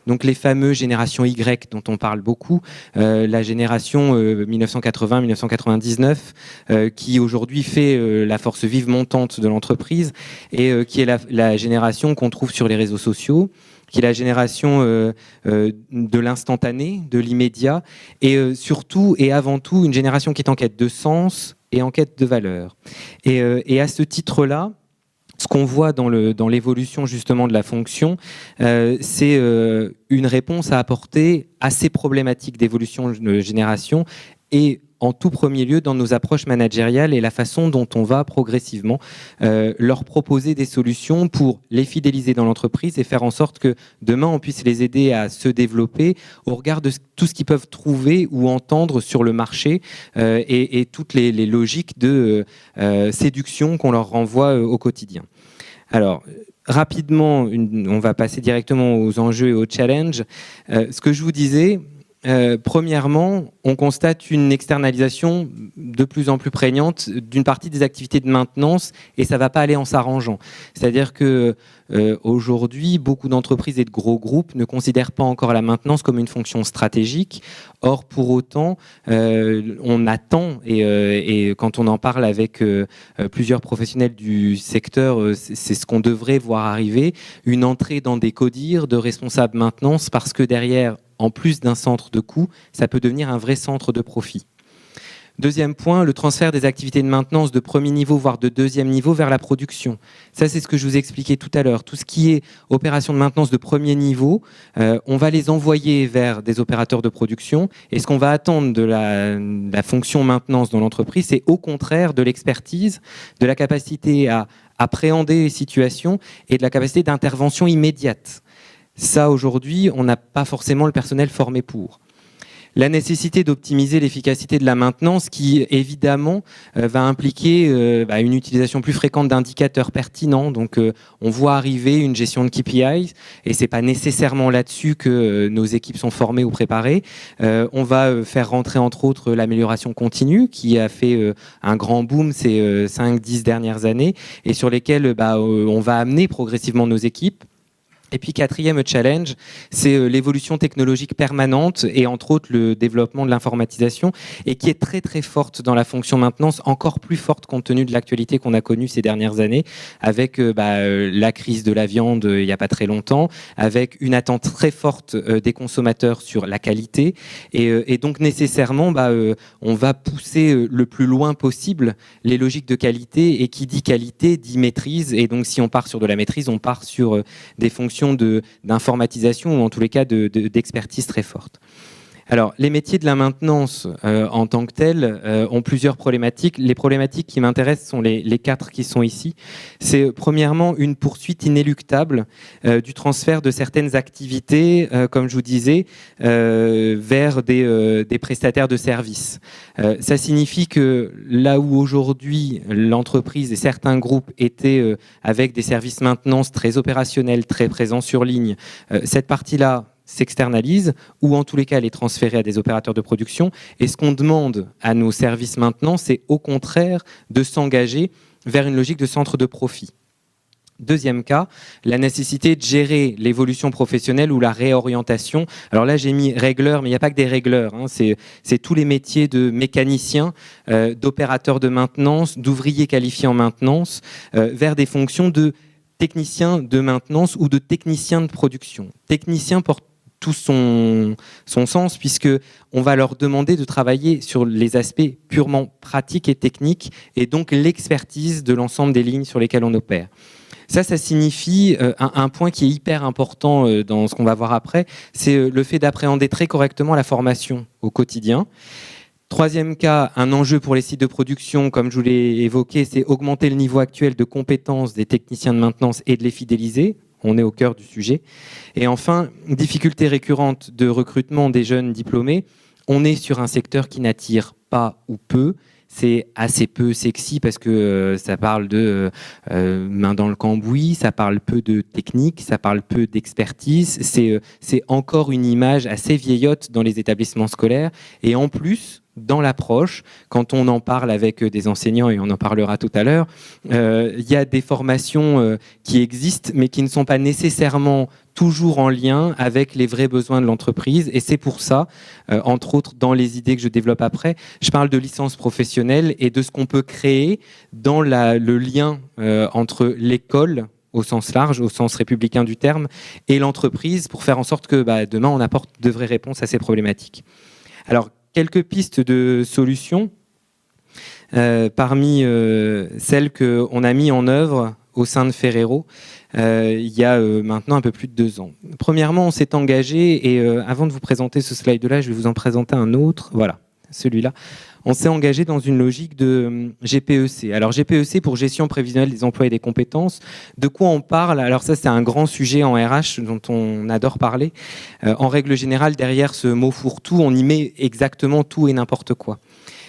Donc les fameux générations Y dont on parle beaucoup, la génération 1980-1999, qui aujourd'hui fait la force vive montante de l'entreprise et qui est la génération qu'on trouve sur les réseaux sociaux, qui est la génération de l'instantané, de l'immédiat, et surtout et avant tout une génération qui est en quête de sens et en quête de valeur. Et à ce titre-là, ce qu'on voit dans l'évolution justement de la fonction, c'est une réponse à apporter à ces problématiques d'évolution de génération et en tout premier lieu dans nos approches managériales et la façon dont on va progressivement leur proposer des solutions pour les fidéliser dans l'entreprise et faire en sorte que demain on puisse les aider à se développer au regard de tout ce qu'ils peuvent trouver ou entendre sur le marché et toutes les logiques de séduction qu'on leur renvoie au quotidien. Alors, rapidement, on va passer directement aux enjeux et aux challenges. Ce que je vous disais, premièrement, on constate une externalisation de plus en plus prégnante d'une partie des activités de maintenance et ça ne va pas aller en s'arrangeant. C'est-à-dire que aujourd'hui, beaucoup d'entreprises et de gros groupes ne considèrent pas encore la maintenance comme une fonction stratégique. Or, pour autant, on attend, et quand on en parle avec plusieurs professionnels du secteur, c'est ce qu'on devrait voir arriver, une entrée dans des CODIR de responsables maintenance parce que derrière, en plus d'un centre de coût, ça peut devenir un vrai centre de profit. Deuxième point, le transfert des activités de maintenance de premier niveau, voire de deuxième niveau, vers la production. Ça, c'est ce que je vous expliquais tout à l'heure. Tout ce qui est opération de maintenance de premier niveau, on va les envoyer vers des opérateurs de production. Et ce qu'on va attendre de la fonction maintenance dans l'entreprise, c'est au contraire de l'expertise, de la capacité à appréhender les situations et de la capacité d'intervention immédiate. Ça, aujourd'hui, on n'a pas forcément le personnel formé pour. La nécessité d'optimiser l'efficacité de la maintenance qui, évidemment, va impliquer une utilisation plus fréquente d'indicateurs pertinents. Donc, on voit arriver une gestion de KPIs et ce n'est pas nécessairement là-dessus que nos équipes sont formées ou préparées. On va faire rentrer, entre autres, l'amélioration continue qui a fait un grand boom ces 5-10 dernières années et sur lesquelles on va amener progressivement nos équipes. Et puis quatrième challenge, c'est l'évolution technologique permanente et entre autres le développement de l'informatisation et qui est très très forte dans la fonction maintenance, encore plus forte compte tenu de l'actualité qu'on a connue ces dernières années avec la crise de la viande il n'y a pas très longtemps, avec une attente très forte des consommateurs sur la qualité et donc nécessairement on va pousser le plus loin possible les logiques de qualité et qui dit qualité dit maîtrise et donc si on part sur de la maîtrise, on part sur des fonctions d'informatisation ou en tous les cas d'expertise très forte. Alors, les métiers de la maintenance en tant que tels ont plusieurs problématiques. Les problématiques qui m'intéressent sont les 4 qui sont ici. C'est premièrement une poursuite inéluctable du transfert de certaines activités, comme je vous disais, vers des prestataires de services. Ça signifie que là où aujourd'hui l'entreprise et certains groupes étaient avec des services maintenance très opérationnels, très présents sur ligne, cette partie-là s'externalise ou en tous les cas elle est transférée à des opérateurs de production. Et ce qu'on demande à nos services maintenant, c'est au contraire de s'engager vers une logique de centre de profit. Deuxième cas, la nécessité de gérer l'évolution professionnelle ou la réorientation. Alors là, j'ai mis régleur, mais il n'y a pas que des régleurs. Hein. C'est tous les métiers de mécaniciens, d'opérateurs de maintenance, d'ouvriers qualifiés en maintenance, vers des fonctions de techniciens de maintenance ou de techniciens de production. Technicien porte tout son sens, puisque on va leur demander de travailler sur les aspects purement pratiques et techniques, et donc l'expertise de l'ensemble des lignes sur lesquelles on opère. Ça signifie un point qui est hyper important dans ce qu'on va voir après, c'est le fait d'appréhender très correctement la formation au quotidien. Troisième cas, un enjeu pour les sites de production, comme je vous l'ai évoqué, c'est augmenter le niveau actuel de compétences des techniciens de maintenance et de les fidéliser. On est au cœur du sujet. Et enfin, difficulté récurrente de recrutement des jeunes diplômés. On est sur un secteur qui n'attire pas ou peu. C'est assez peu sexy parce que ça parle de main dans le cambouis, ça parle peu de technique, ça parle peu d'expertise. C'est encore une image assez vieillotte dans les établissements scolaires. Et en plus, dans l'approche, quand on en parle avec des enseignants, et on en parlera tout à l'heure, il y a des formations qui existent, mais qui ne sont pas nécessairement toujours en lien avec les vrais besoins de l'entreprise. Et c'est pour ça, entre autres, dans les idées que je développe après, je parle de licence professionnelle et de ce qu'on peut créer dans le lien entre l'école, au sens large, au sens républicain du terme, et l'entreprise, pour faire en sorte que demain, on apporte de vraies réponses à ces problématiques. Alors, quelques pistes de solutions parmi celles qu'on a mis en œuvre au sein de Ferrero il y a maintenant un peu plus de 2 ans. Premièrement, on s'est engagé, et avant de vous présenter ce slide-là, je vais vous en présenter un autre. Voilà, celui-là. On s'est engagé dans une logique de GPEC. Alors GPEC pour gestion prévisionnelle des emplois et des compétences. De quoi on parle? Alors ça, c'est un grand sujet en RH dont on adore parler. En règle générale, derrière ce mot fourre-tout, on y met exactement tout et n'importe quoi.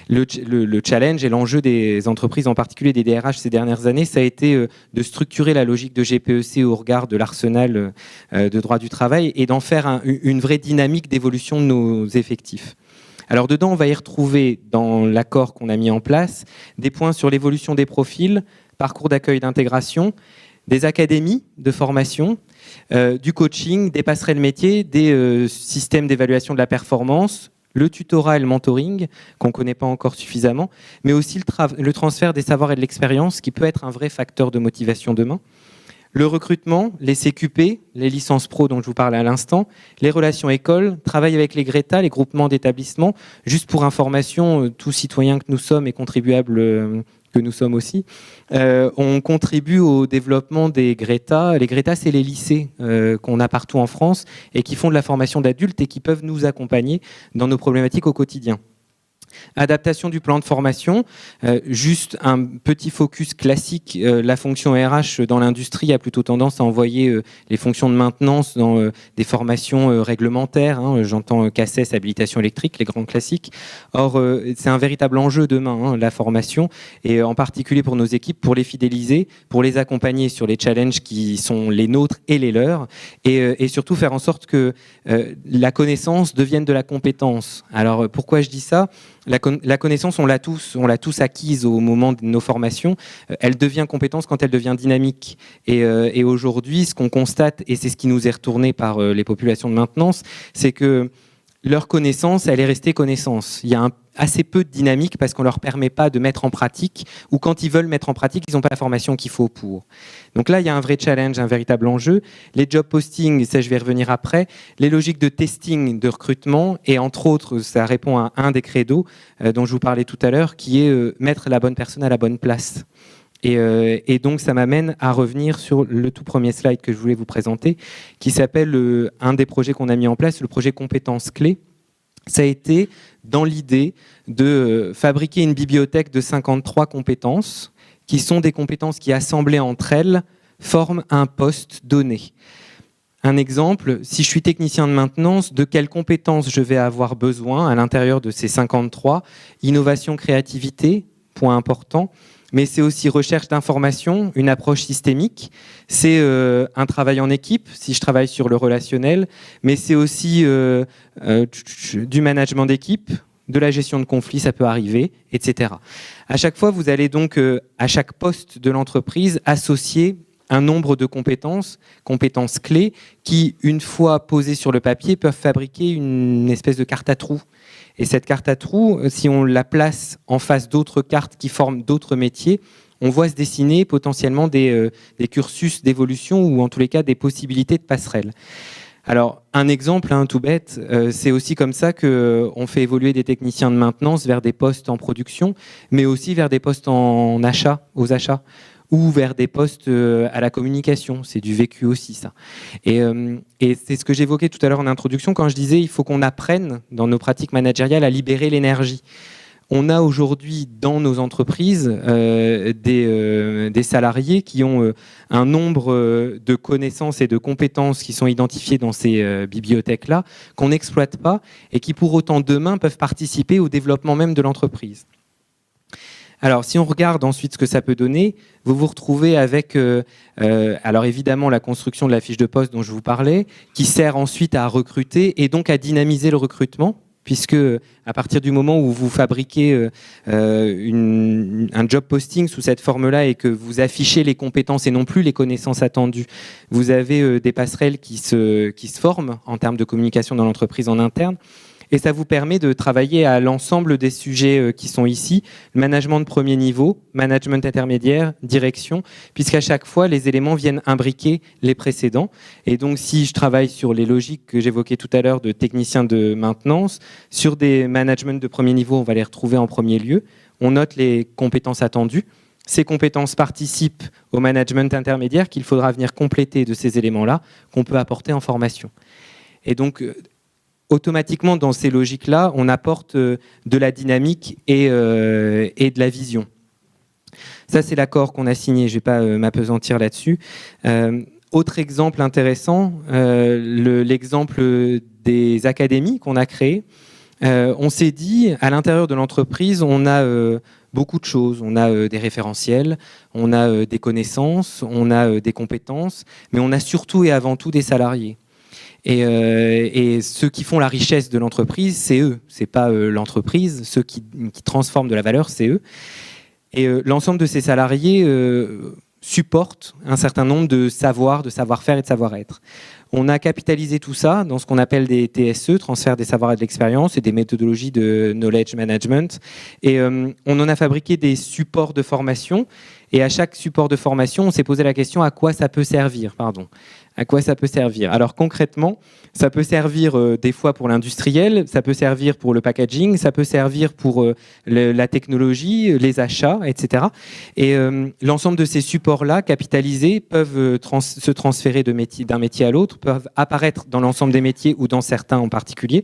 Le challenge et l'enjeu des entreprises, en particulier des DRH ces dernières années, ça a été de structurer la logique de GPEC au regard de l'arsenal de droit du travail et d'en faire une vraie dynamique d'évolution de nos effectifs. Alors dedans, on va y retrouver, dans l'accord qu'on a mis en place, des points sur l'évolution des profils, parcours d'accueil d'intégration, des académies de formation, du coaching, des passerelles métiers, des systèmes d'évaluation de la performance, le tutorat et le mentoring, qu'on ne connaît pas encore suffisamment, mais aussi le transfert des savoirs et de l'expérience, qui peut être un vrai facteur de motivation demain. Le recrutement, les CQP, les licences pro dont je vous parlais à l'instant, les relations écoles, travail avec les GRETA, les groupements d'établissements. Juste pour information, tous citoyens que nous sommes et contribuables que nous sommes aussi, on contribue au développement des GRETA. Les GRETA, c'est les lycées qu'on a partout en France et qui font de la formation d'adultes et qui peuvent nous accompagner dans nos problématiques au quotidien. Adaptation du plan de formation, juste un petit focus classique. La fonction RH dans l'industrie a plutôt tendance à envoyer les fonctions de maintenance dans des formations réglementaires. J'entends CACES, habilitation électrique, les grands classiques. Or, c'est un véritable enjeu demain, la formation, et en particulier pour nos équipes, pour les fidéliser, pour les accompagner sur les challenges qui sont les nôtres et les leurs, et surtout faire en sorte que la connaissance devienne de la compétence. Alors, pourquoi je dis ça ? La connaissance, on l'a tous acquise au moment de nos formations. Elle devient compétence quand elle devient dynamique. Et aujourd'hui, ce qu'on constate, et c'est ce qui nous est retourné par les populations de maintenance, c'est que leur connaissance, elle est restée connaissance. Il y a assez peu de dynamique parce qu'on ne leur permet pas de mettre en pratique, ou quand ils veulent mettre en pratique, ils n'ont pas la formation qu'il faut pour. Donc là, il y a un vrai challenge, un véritable enjeu. Les job postings, ça je vais revenir après, les logiques de testing, de recrutement, et entre autres, ça répond à un des credos dont je vous parlais tout à l'heure, qui est mettre la bonne personne à la bonne place. Et donc, ça m'amène à revenir sur le tout premier slide que je voulais vous présenter, qui s'appelle un des projets qu'on a mis en place, le projet compétences clés. ça a été dans l'idée de fabriquer une bibliothèque de 53 compétences, qui sont des compétences qui, assemblées entre elles, forment un poste donné. Un exemple, si je suis technicien de maintenance, de quelles compétences je vais avoir besoin à l'intérieur de ces 53 ? Innovation, créativité, point important, mais c'est aussi recherche d'informations, une approche systémique, c'est un travail en équipe, si je travaille sur le relationnel, mais c'est aussi du management d'équipe, de la gestion de conflits, ça peut arriver, etc. À chaque fois, vous allez donc, à chaque poste de l'entreprise, associer un nombre de compétences clés, qui, une fois posées sur le papier, peuvent fabriquer une espèce de carte à trous. Et cette carte à trous, si on la place en face d'autres cartes qui forment d'autres métiers, on voit se dessiner potentiellement des cursus d'évolution ou en tous les cas des possibilités de passerelle. Alors, un exemple tout bête, c'est aussi comme ça qu'on fait évoluer des techniciens de maintenance vers des postes en production, mais aussi vers des postes en achat, aux achats, ou vers des postes à la communication. C'est du vécu aussi, ça. Et c'est ce que j'évoquais tout à l'heure en introduction quand je disais il faut qu'on apprenne dans nos pratiques managériales à libérer l'énergie. On a aujourd'hui dans nos entreprises des salariés qui ont un nombre de connaissances et de compétences qui sont identifiées dans ces bibliothèques-là, qu'on n'exploite pas et qui pour autant demain peuvent participer au développement même de l'entreprise. Alors, si on regarde ensuite ce que ça peut donner, vous vous retrouvez avec, alors évidemment, la construction de la fiche de poste dont je vous parlais, qui sert ensuite à recruter et donc à dynamiser le recrutement, puisque à partir du moment où vous fabriquez un job posting sous cette forme-là et que vous affichez les compétences et non plus les connaissances attendues, vous avez des passerelles qui se forment en termes de communication dans l'entreprise en interne. Et ça vous permet de travailler à l'ensemble des sujets qui sont ici, management de premier niveau, management intermédiaire, direction, puisqu'à chaque fois, les éléments viennent imbriquer les précédents. Et donc, si je travaille sur les logiques que j'évoquais tout à l'heure de technicien de maintenance, sur des managements de premier niveau, on va les retrouver en premier lieu. On note les compétences attendues. Ces compétences participent au management intermédiaire qu'il faudra venir compléter de ces éléments-là qu'on peut apporter en formation. Et donc, automatiquement, dans ces logiques-là, on apporte de la dynamique et de la vision. Ça, c'est l'accord qu'on a signé. Je ne vais pas m'appesantir là-dessus. Autre exemple intéressant, l'exemple des académies qu'on a créées. On s'est dit, à l'intérieur de l'entreprise, on a beaucoup de choses. On a des référentiels, on a des connaissances, on a des compétences, mais on a surtout et avant tout des salariés. Et ceux qui font la richesse de l'entreprise, c'est eux. C'est pas l'entreprise. Ceux qui transforment de la valeur, c'est eux. Et l'ensemble de ces salariés supportent un certain nombre de savoirs, de savoir-faire et de savoir-être. On a capitalisé tout ça dans ce qu'on appelle des TSE, transfert des savoirs et de l'expérience, et des méthodologies de knowledge management. Et on en a fabriqué des supports de formation. Et à chaque support de formation, on s'est posé la question à quoi ça peut servir, À quoi ça peut servir ? Alors concrètement, ça peut servir des fois pour l'industriel, ça peut servir pour le packaging, ça peut servir pour la technologie, les achats, etc. Et l'ensemble de ces supports-là, capitalisés, peuvent se transférer d'un métier à l'autre, peuvent apparaître dans l'ensemble des métiers ou dans certains en particulier.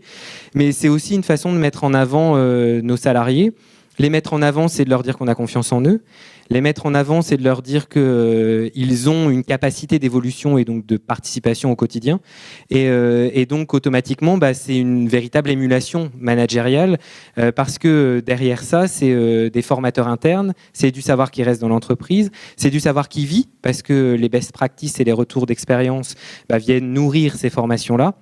Mais c'est aussi une façon de mettre en avant nos salariés. Les mettre en avant, c'est de leur dire qu'on a confiance en eux. Les mettre en avant, c'est de leur dire qu'ils ont une capacité d'évolution et donc de participation au quotidien. Et donc, automatiquement, c'est une véritable émulation managériale parce que derrière ça, c'est des formateurs internes, c'est du savoir qui reste dans l'entreprise, c'est du savoir qui vit parce que les best practices et les retours d'expérience viennent nourrir ces formations-là.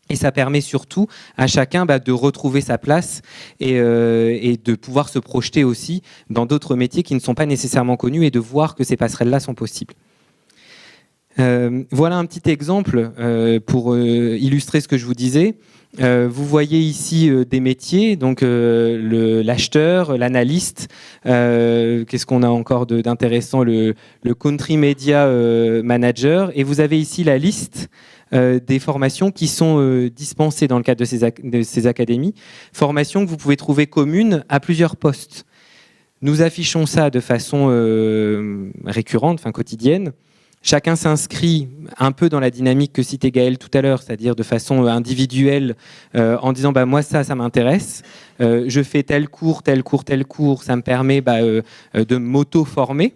Et ça permet surtout à chacun de retrouver sa place et de pouvoir se projeter aussi dans d'autres métiers qui ne sont pas nécessairement connus et de voir que ces passerelles-là sont possibles. Voilà un petit exemple pour illustrer ce que je vous disais. Vous voyez ici des métiers, donc l'acheteur, l'analyste, qu'est-ce qu'on a encore d'intéressant, le country media manager, et vous avez ici la liste des formations qui sont dispensées dans le cadre de ces académies, formations que vous pouvez trouver communes à plusieurs postes. Nous affichons ça de façon récurrente, quotidienne. chacun s'inscrit un peu dans la dynamique que citait Gaël tout à l'heure, c'est-à-dire de façon individuelle, en disant moi ça m'intéresse, je fais tel cours, ça me permet de m'auto-former.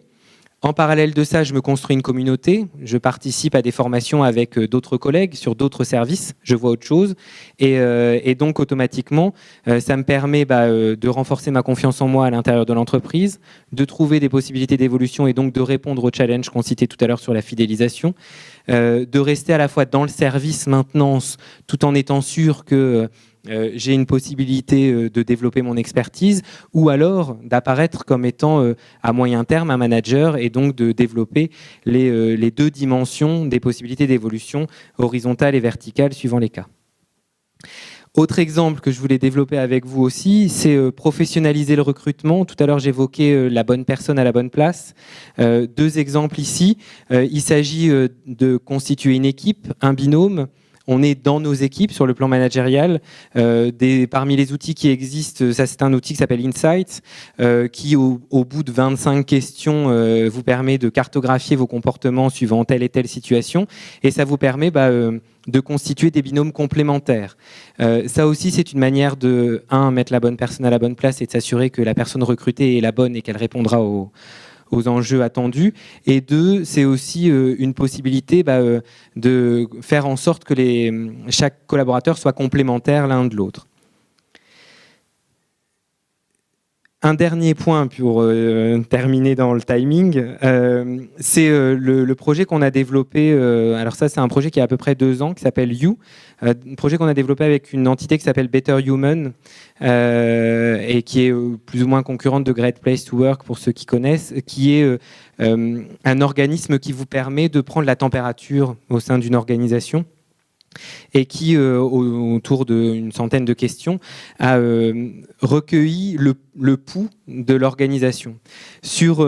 En parallèle de ça, je me construis une communauté, je participe à des formations avec d'autres collègues sur d'autres services, je vois autre chose, et donc automatiquement, ça me permet de renforcer ma confiance en moi à l'intérieur de l'entreprise, de trouver des possibilités d'évolution et donc de répondre aux challenges qu'on citait tout à l'heure sur la fidélisation, de rester à la fois dans le service maintenance tout en étant sûr que j'ai une possibilité de développer mon expertise, ou alors d'apparaître comme étant à moyen terme un manager et donc de développer les deux dimensions des possibilités d'évolution horizontale et verticale suivant les cas. Autre exemple que je voulais développer avec vous aussi, c'est professionnaliser le recrutement. Tout à l'heure, j'évoquais la bonne personne à la bonne place. Deux exemples ici. Il s'agit de constituer une équipe, un binôme. On est dans nos équipes sur le plan managérial. Parmi les outils qui existent, ça c'est un outil qui s'appelle Insights, qui au bout de 25 questions vous permet de cartographier vos comportements suivant telle et telle situation, et ça vous permet de constituer des binômes complémentaires. Ça aussi, c'est une manière de, mettre la bonne personne à la bonne place et de s'assurer que la personne recrutée est la bonne et qu'elle répondra aux enjeux attendus. Et deux, c'est aussi une possibilité de faire en sorte que chaque collaborateur soit complémentaire l'un de l'autre. Un dernier point pour terminer dans le timing, c'est le projet qu'on a développé. Alors ça, c'est un projet qui a à peu près 2 ans, qui s'appelle You. Un projet qu'on a développé avec une entité qui s'appelle Better Human et qui est plus ou moins concurrente de Great Place to Work pour ceux qui connaissent, qui est un organisme qui vous permet de prendre la température au sein d'une organisation et qui, autour d'une centaine de questions, a recueilli le pouls de l'organisation sur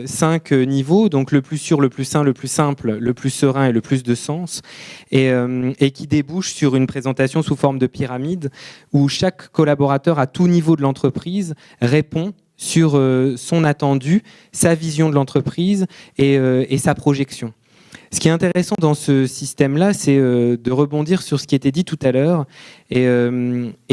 5 niveaux, donc le plus sûr, le plus sain, le plus simple, le plus serein et le plus de sens, et qui débouche sur une présentation sous forme de pyramide où chaque collaborateur à tout niveau de l'entreprise répond sur son attendu, sa vision de l'entreprise et sa projection. Ce qui est intéressant dans ce système-là, c'est de rebondir sur ce qui était dit tout à l'heure et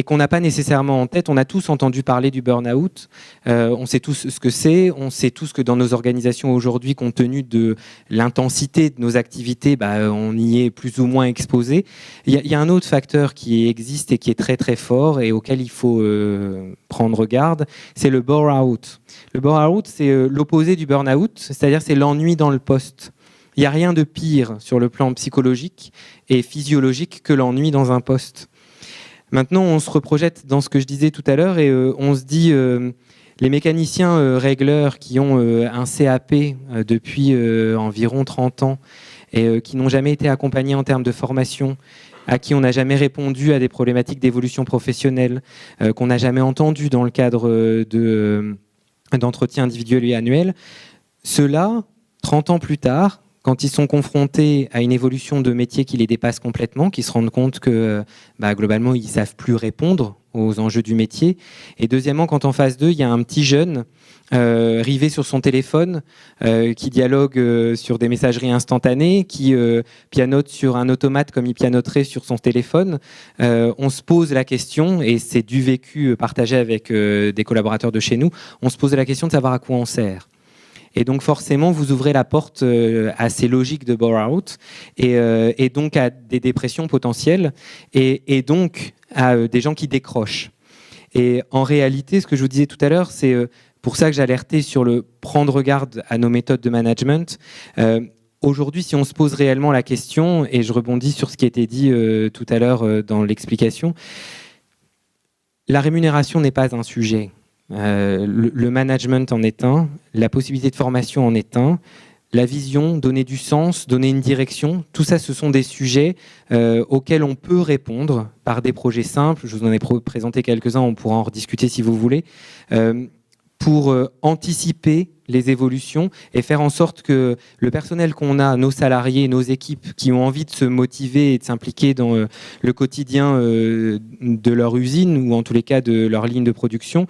qu'on n'a pas nécessairement en tête. On a tous entendu parler du burn-out, on sait tous ce que c'est, on sait tous que dans nos organisations aujourd'hui, compte tenu de l'intensité de nos activités, on y est plus ou moins exposé. Il y a un autre facteur qui existe et qui est très très fort et auquel il faut prendre garde, c'est le bore-out. Le bore-out, c'est l'opposé du burn-out, c'est-à-dire c'est l'ennui dans le poste. Il n'y a rien de pire sur le plan psychologique et physiologique que l'ennui dans un poste. Maintenant, on se reprojette dans ce que je disais tout à l'heure et on se dit, les mécaniciens régleurs qui ont un CAP depuis environ 30 ans et qui n'ont jamais été accompagnés en termes de formation, à qui on n'a jamais répondu à des problématiques d'évolution professionnelle, qu'on n'a jamais entendu dans le cadre d'entretiens individuels et annuels, ceux-là, 30 ans plus tard, quand ils sont confrontés à une évolution de métier qui les dépasse complètement, qui se rendent compte que globalement, ils ne savent plus répondre aux enjeux du métier. Et deuxièmement, quand en face d'eux, il y a un petit jeune rivé sur son téléphone, qui dialogue sur des messageries instantanées, qui pianote sur un automate comme il pianoterait sur son téléphone, on se pose la question, et c'est du vécu partagé avec des collaborateurs de chez nous, on se pose la question de savoir à quoi on sert. Et donc forcément, vous ouvrez la porte à ces logiques de bore-out et donc à des dépressions potentielles et donc à des gens qui décrochent. Et en réalité, ce que je vous disais tout à l'heure, c'est pour ça que j'alertais sur le prendre garde à nos méthodes de management. Aujourd'hui, si on se pose réellement la question, et je rebondis sur ce qui a été dit tout à l'heure dans l'explication, la rémunération n'est pas un sujet. Le management en est un, la possibilité de formation en est un, la vision, donner du sens, donner une direction, tout ça, ce sont des sujets auxquels on peut répondre par des projets simples. Je vous en ai présenté quelques-uns, on pourra en rediscuter si vous voulez. pour anticiper les évolutions et faire en sorte que le personnel qu'on a, nos salariés, nos équipes qui ont envie de se motiver et de s'impliquer dans le quotidien de leur usine ou en tous les cas de leur ligne de production,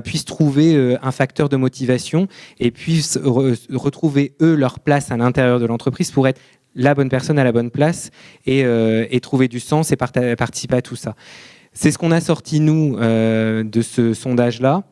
puissent trouver un facteur de motivation et puissent retrouver eux leur place à l'intérieur de l'entreprise pour être la bonne personne à la bonne place et trouver du sens et participer à tout ça. C'est ce qu'on a sorti, nous, de ce sondage-là.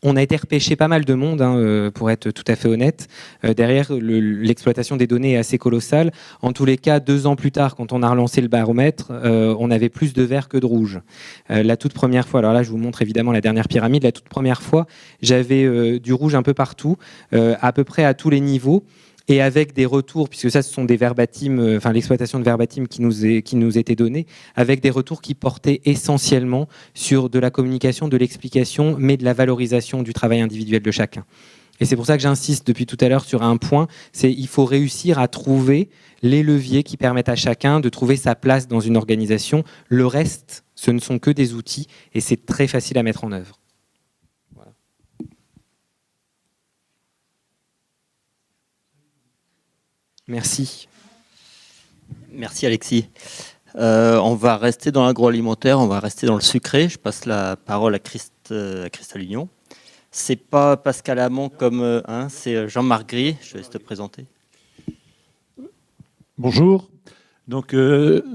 On a été repêché pas mal de monde, pour être tout à fait honnête. Derrière, l'exploitation des données est assez colossale. En tous les cas, 2 ans plus tard, quand on a relancé le baromètre, on avait plus de vert que de rouge. La toute première fois, alors là, je vous montre évidemment la dernière pyramide. La toute première fois, j'avais du rouge un peu partout, à peu près à tous les niveaux. Et avec des retours, puisque ça, ce sont des verbatims, l'exploitation de verbatims qui nous étaient donnés, avec des retours qui portaient essentiellement sur de la communication, de l'explication, mais de la valorisation du travail individuel de chacun. Et c'est pour ça que j'insiste depuis tout à l'heure sur un point, c'est qu'il faut réussir à trouver les leviers qui permettent à chacun de trouver sa place dans une organisation. Le reste, ce ne sont que des outils et c'est très facile à mettre en œuvre. Merci. Merci Alexis. On va rester dans l'agroalimentaire, on va rester dans le sucré. Je passe la parole à Cristal Union. C'est pas Pascal Hamon comme c'est Jean-Marc Gris. Je vais te présenter. Bonjour. Donc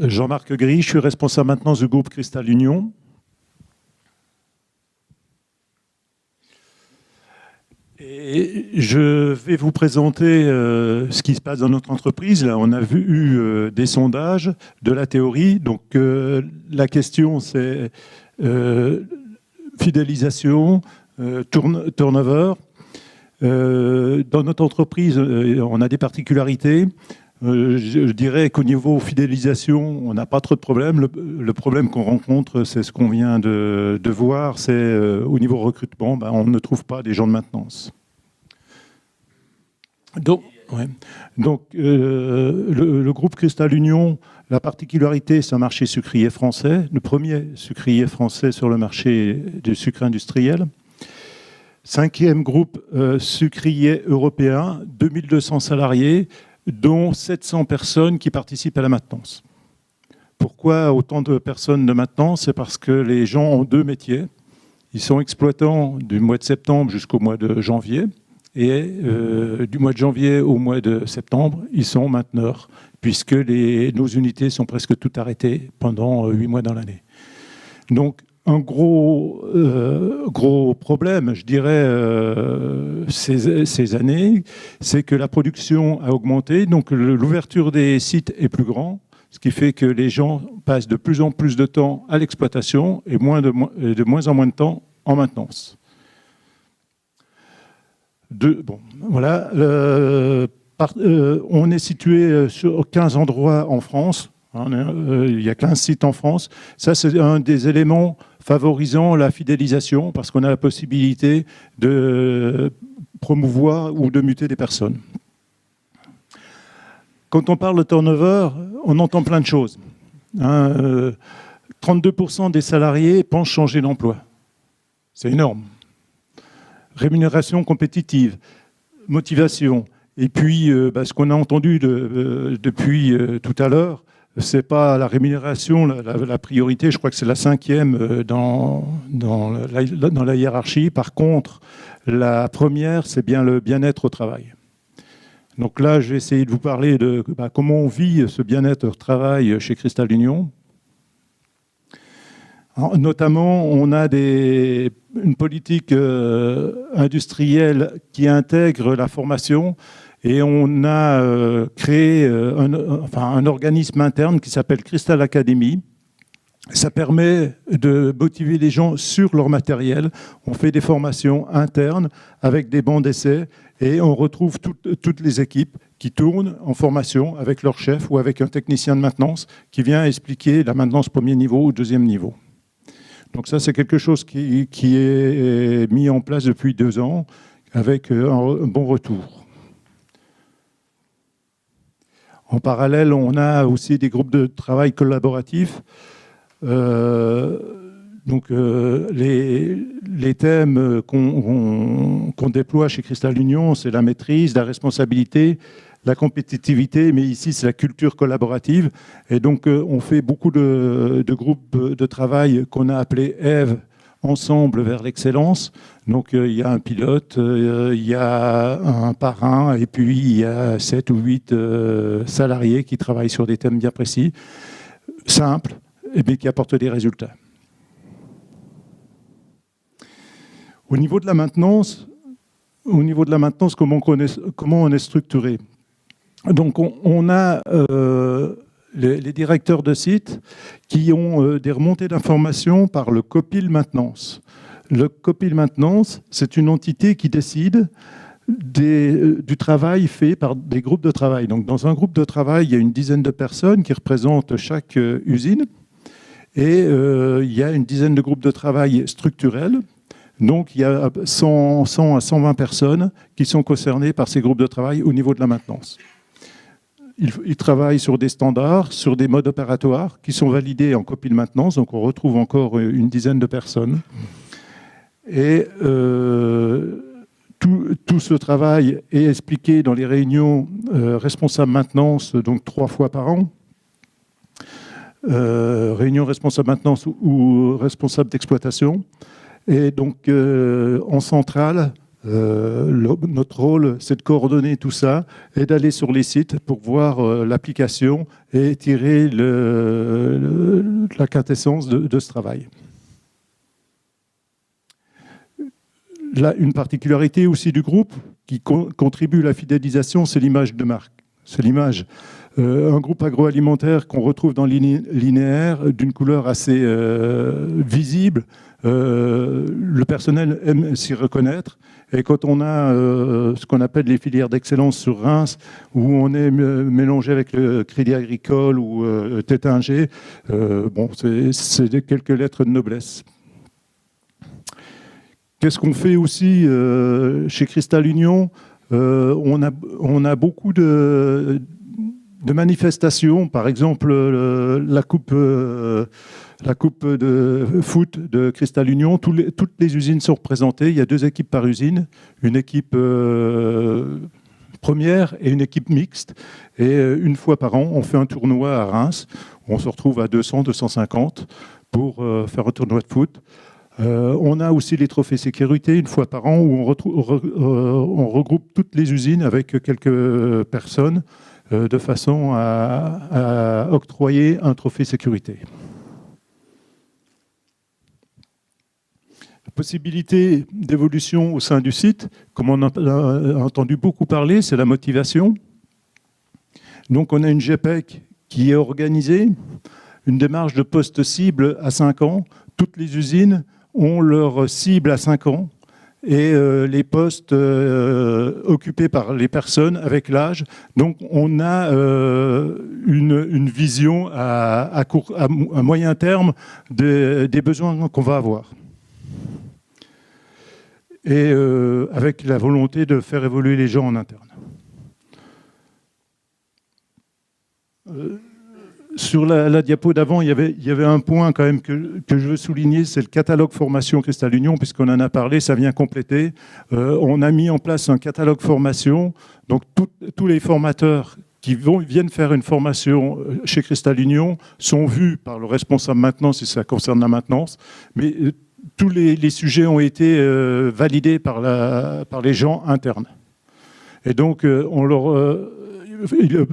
Jean-Marc Gris, je suis responsable maintenance du groupe Cristal Union. Et je vais vous présenter ce qui se passe dans notre entreprise. Là, on a eu des sondages, de la théorie. Donc, la question, c'est fidélisation, turnover. Dans notre entreprise, on a des particularités. Je dirais qu'au niveau fidélisation, on n'a pas trop de problèmes. Le problème qu'on rencontre, c'est ce qu'on vient de voir, c'est au niveau recrutement, on ne trouve pas des gens de maintenance. Donc, le groupe Cristal Union, la particularité, c'est un marché sucrier français, le premier sucrier français sur le marché du sucre industriel. 5e groupe sucrier européen, 2200 salariés, dont 700 personnes qui participent à la maintenance. Pourquoi autant de personnes de maintenance? C'est parce que les gens ont 2 métiers. Ils sont exploitants du mois de septembre jusqu'au mois de janvier. Et du mois de janvier au mois de septembre, ils sont mainteneurs, puisque nos unités sont presque toutes arrêtées pendant 8 mois dans l'année. Donc, un gros problème, je dirais, ces années, c'est que la production a augmenté, donc l'ouverture des sites est plus grande, ce qui fait que les gens passent de plus en plus de temps à l'exploitation et de moins en moins de temps en maintenance. Voilà. On est situé sur 15 endroits en France. Il y a 15 sites en France. Ça, c'est un des éléments favorisant la fidélisation parce qu'on a la possibilité de promouvoir ou de muter des personnes. Quand on parle de turnover, on entend plein de choses. 32% des salariés pensent changer d'emploi. C'est énorme. Rémunération compétitive, motivation. Et puis, ce qu'on a entendu depuis tout à l'heure, c'est pas la rémunération la priorité. Je crois que c'est la 5e dans la hiérarchie. Par contre, la première, c'est bien le bien-être au travail. Donc là, je vais essayer de vous parler de comment on vit ce bien-être au travail chez Cristal Union. Alors, notamment, on a une politique industrielle qui intègre la formation et on a créé un organisme interne qui s'appelle Cristal Academy. Ça permet de motiver les gens sur leur matériel. On fait des formations internes avec des bancs d'essai et on retrouve toutes les équipes qui tournent en formation avec leur chef ou avec un technicien de maintenance qui vient expliquer la maintenance premier niveau ou deuxième niveau. Donc ça, c'est quelque chose qui est mis en place depuis 2 ans avec un bon retour. En parallèle, on a aussi des groupes de travail collaboratifs. Donc les thèmes qu'on déploie chez Cristal Union, c'est la maîtrise, la responsabilité, la compétitivité, mais ici c'est la culture collaborative. Et donc on fait beaucoup de groupes de travail qu'on a appelés EVE, ensemble vers l'excellence. Donc il y a un pilote, il y a un parrain, et puis il y a 7 ou 8 salariés qui travaillent sur des thèmes bien précis, simples, mais qui apportent des résultats. Au niveau de la maintenance, comment on est structuré? Donc on a les directeurs de site qui ont des remontées d'informations par le COPIL Maintenance. Le COPIL Maintenance, c'est une entité qui décide du travail fait par des groupes de travail. Donc dans un groupe de travail, il y a une dizaine de personnes qui représentent chaque usine, et il y a une dizaine de groupes de travail structurels. Donc il y a 100 à 120 personnes qui sont concernées par ces groupes de travail au niveau de la maintenance. Ils travaillent sur des standards, sur des modes opératoires qui sont validés en copie de maintenance. Donc on retrouve encore une dizaine de personnes. Et tout ce travail est expliqué dans les réunions responsables maintenance, donc 3 fois par an. Réunion responsable maintenance ou responsable d'exploitation. Et donc, en centrale, notre rôle, c'est de coordonner tout ça et d'aller sur les sites pour voir l'application et tirer la quintessence de ce travail. Là, une particularité aussi du groupe qui contribue à la fidélisation, c'est l'image de marque. C'est l'image. Un groupe agroalimentaire qu'on retrouve dans le linéaire, d'une couleur assez visible. Le personnel aime s'y reconnaître. Et quand on a ce qu'on appelle les filières d'excellence sur Reims, où on est mélangé avec le Crédit Agricole ou Tétinger, c'est quelques lettres de noblesse. Qu'est-ce qu'on fait aussi chez Cristal Union? On a beaucoup de manifestations, par exemple la coupe de foot de Cristal Union. Toutes les usines sont représentées. Il y a 2 équipes par usine, une équipe première et une équipe mixte. Et une fois par an, on fait un tournoi à Reims. On se retrouve à 200, 250 pour faire un tournoi de foot. On a aussi les trophées sécurité une fois par an où on regroupe toutes les usines avec quelques personnes de façon à octroyer un trophée sécurité. La possibilité d'évolution au sein du site, comme on a entendu beaucoup parler, c'est la motivation. Donc on a une GPEC qui est organisée, une démarche de poste cible à 5 ans. Toutes les usines ont leur cible à 5 ans et les postes occupés par les personnes avec l'âge. Donc on a une vision à moyen terme des besoins qu'on va avoir. Et avec la volonté de faire évoluer les gens en interne. Sur la diapo d'avant, il y avait un point quand même que je veux souligner, c'est le catalogue formation Cristal Union, puisqu'on en a parlé, ça vient compléter. On a mis en place un catalogue formation, donc tous les formateurs qui viennent faire une formation chez Cristal Union sont vus par le responsable maintenance si ça concerne la maintenance, mais tous les sujets ont été validés par les gens internes. Et donc,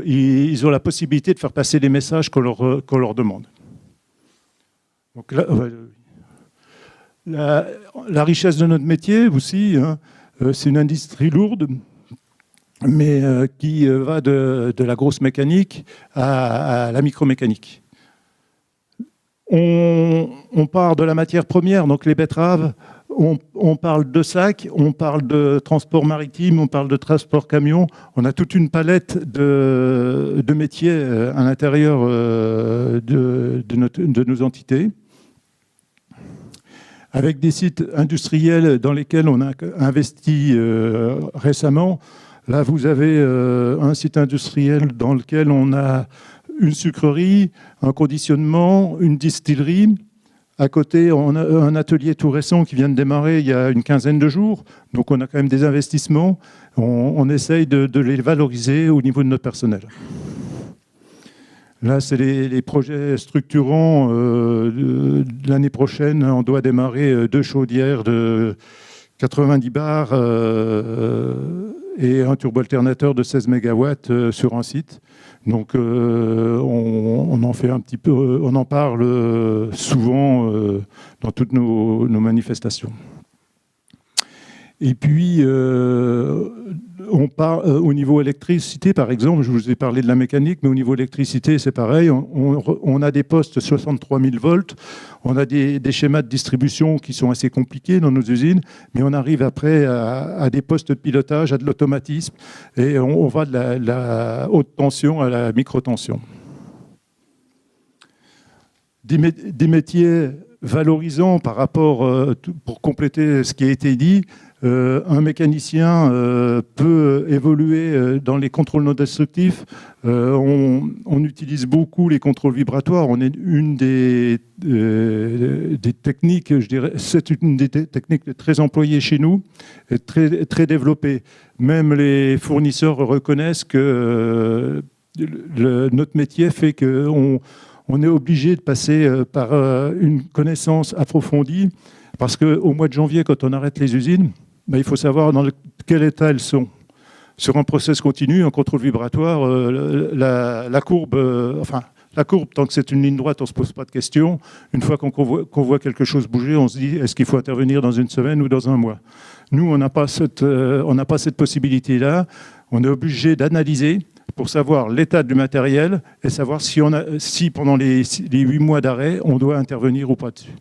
ils ont la possibilité de faire passer les messages qu'on leur demande. Donc là, la richesse de notre métier aussi, hein, c'est une industrie lourde, mais qui va de la grosse mécanique à la micromécanique. On part de la matière première, donc les betteraves, on parle de sacs, on parle de transport maritime, on parle de transport camion. On a toute une palette de métiers à l'intérieur de nos entités, avec des sites industriels dans lesquels on a investi récemment. Là, vous avez un site industriel dans lequel on a une sucrerie, un conditionnement, une distillerie, À côté, on a un atelier tout récent qui vient de démarrer il y a une quinzaine de jours. Donc on a quand même des investissements. On essaye de les valoriser au niveau de notre personnel. Là, c'est les projets structurants. L'année prochaine, on doit démarrer 2 chaudières de 90 bars et un turbo-alternateur de 16 MW sur un site. Donc, on en fait un petit peu, on en parle souvent dans toutes nos manifestations. Et puis, on parle au niveau électricité, par exemple, je vous ai parlé de la mécanique, mais au niveau électricité, c'est pareil. On a des postes 63 000 volts, on a des schémas de distribution qui sont assez compliqués dans nos usines, mais on arrive après à des postes de pilotage, à de l'automatisme, et on va de la haute tension à la microtension. Des métiers valorisants par rapport, pour compléter ce qui a été dit, un mécanicien peut évoluer dans les contrôles non destructifs. On utilise beaucoup les contrôles vibratoires. On est une des techniques, je dirais, c'est une des techniques très employées chez nous, et très, très développée. Même les fournisseurs reconnaissent que notre métier fait qu'on est obligé de passer par une connaissance approfondie, parce qu'au mois de janvier, quand on arrête les usines, il faut savoir dans quel état elles sont. Sur un process continu, un contrôle vibratoire, la courbe, tant que c'est une ligne droite, on ne se pose pas de questions. Une fois qu'on voit quelque chose bouger, on se dit, est-ce qu'il faut intervenir dans une semaine ou dans un mois? Nous, on n'a pas cette possibilité-là. On est obligé d'analyser pour savoir l'état du matériel et savoir si pendant les 8 mois d'arrêt, on doit intervenir ou pas dessus.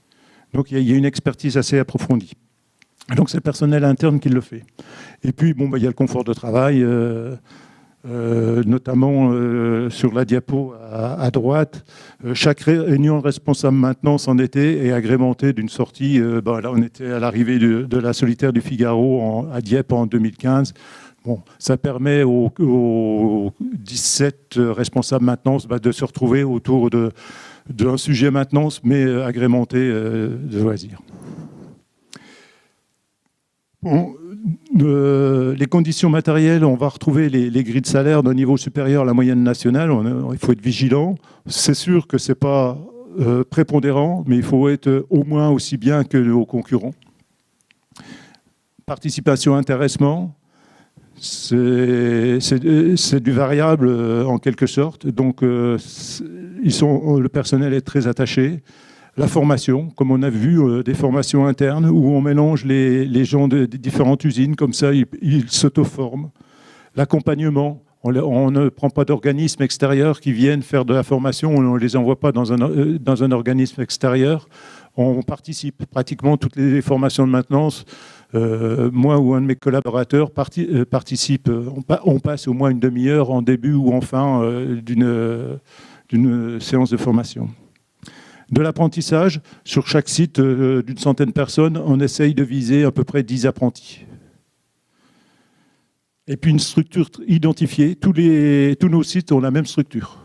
Donc, il y a une expertise assez approfondie. Donc, c'est le personnel interne qui le fait. Et puis, il y a le confort de travail, notamment sur la diapo à droite. Chaque réunion de responsable maintenance en été est agrémentée d'une sortie. Là, on était à l'arrivée de la solitaire du Figaro à Dieppe en 2015. Ça permet aux 17 responsables maintenance de se retrouver autour d'un sujet maintenance, mais agrémenté de loisirs. Les conditions matérielles, on va retrouver les grilles de salaire d'un niveau supérieur à la moyenne nationale. Il faut être vigilant. C'est sûr que ce n'est pas prépondérant, mais il faut être au moins aussi bien que nos concurrents. Participation, intéressement, c'est du variable en quelque sorte. Donc, le personnel est très attaché. La formation, comme on a vu, des formations internes où on mélange les gens des différentes usines, comme ça ils s'auto-forment. L'accompagnement, on ne prend pas d'organismes extérieurs qui viennent faire de la formation, on ne les envoie pas dans un organisme extérieur. On participe pratiquement toutes les formations de maintenance. Moi ou un de mes collaborateurs participe. On passe au moins une demi-heure en début ou en fin d'une séance de formation. De l'apprentissage, sur chaque site d'une centaine de personnes, on essaye de viser à peu près 10 apprentis. Et puis une structure identifiée, tous nos sites ont la même structure.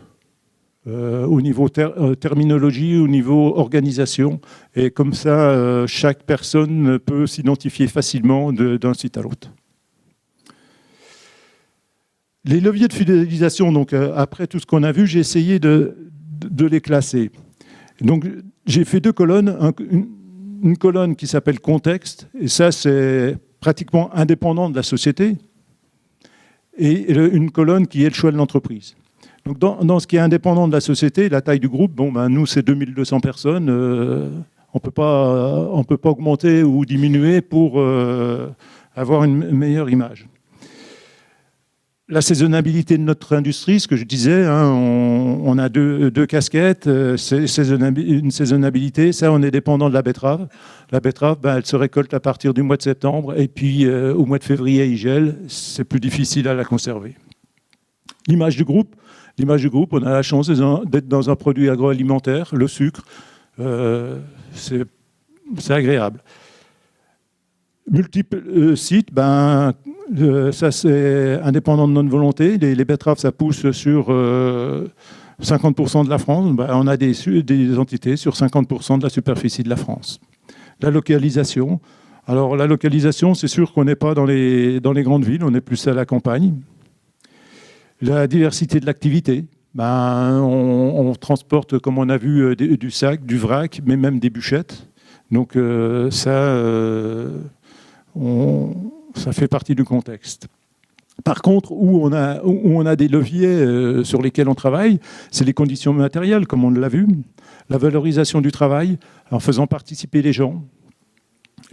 Au niveau terminologie, au niveau organisation. Et comme ça, chaque personne peut s'identifier facilement d'un site à l'autre. Les leviers de fidélisation, donc après tout ce qu'on a vu, j'ai essayé de les classer. Donc, j'ai fait 2 colonnes. Une colonne qui s'appelle contexte, et ça, c'est pratiquement indépendant de la société, et une colonne qui est le choix de l'entreprise. Donc, dans ce qui est indépendant de la société, la taille du groupe, nous, c'est 2200 personnes. On peut pas augmenter ou diminuer pour avoir une meilleure image. La saisonnabilité de notre industrie, ce que je disais, on a deux casquettes, une saisonnabilité, ça on est dépendant de la betterave. La betterave, elle se récolte à partir du mois de septembre et puis au mois de février, il gèle, c'est plus difficile à la conserver. L'image du groupe, on a la chance d'être dans un produit agroalimentaire, le sucre, c'est agréable. Multiples sites, ça c'est indépendant de notre volonté. Les betteraves, ça pousse sur 50% de la France, on a des entités sur 50% de la superficie de la France. La localisation. Alors la localisation, c'est sûr qu'on n'est pas dans les grandes villes, on est plus à la campagne. La diversité de l'activité. On transporte, comme on a vu, du sac, du vrac, mais même des bûchettes. Donc ça fait partie du contexte. Par contre, où on a des leviers sur lesquels on travaille, c'est les conditions matérielles, comme on l'a vu, la valorisation du travail, en faisant participer les gens,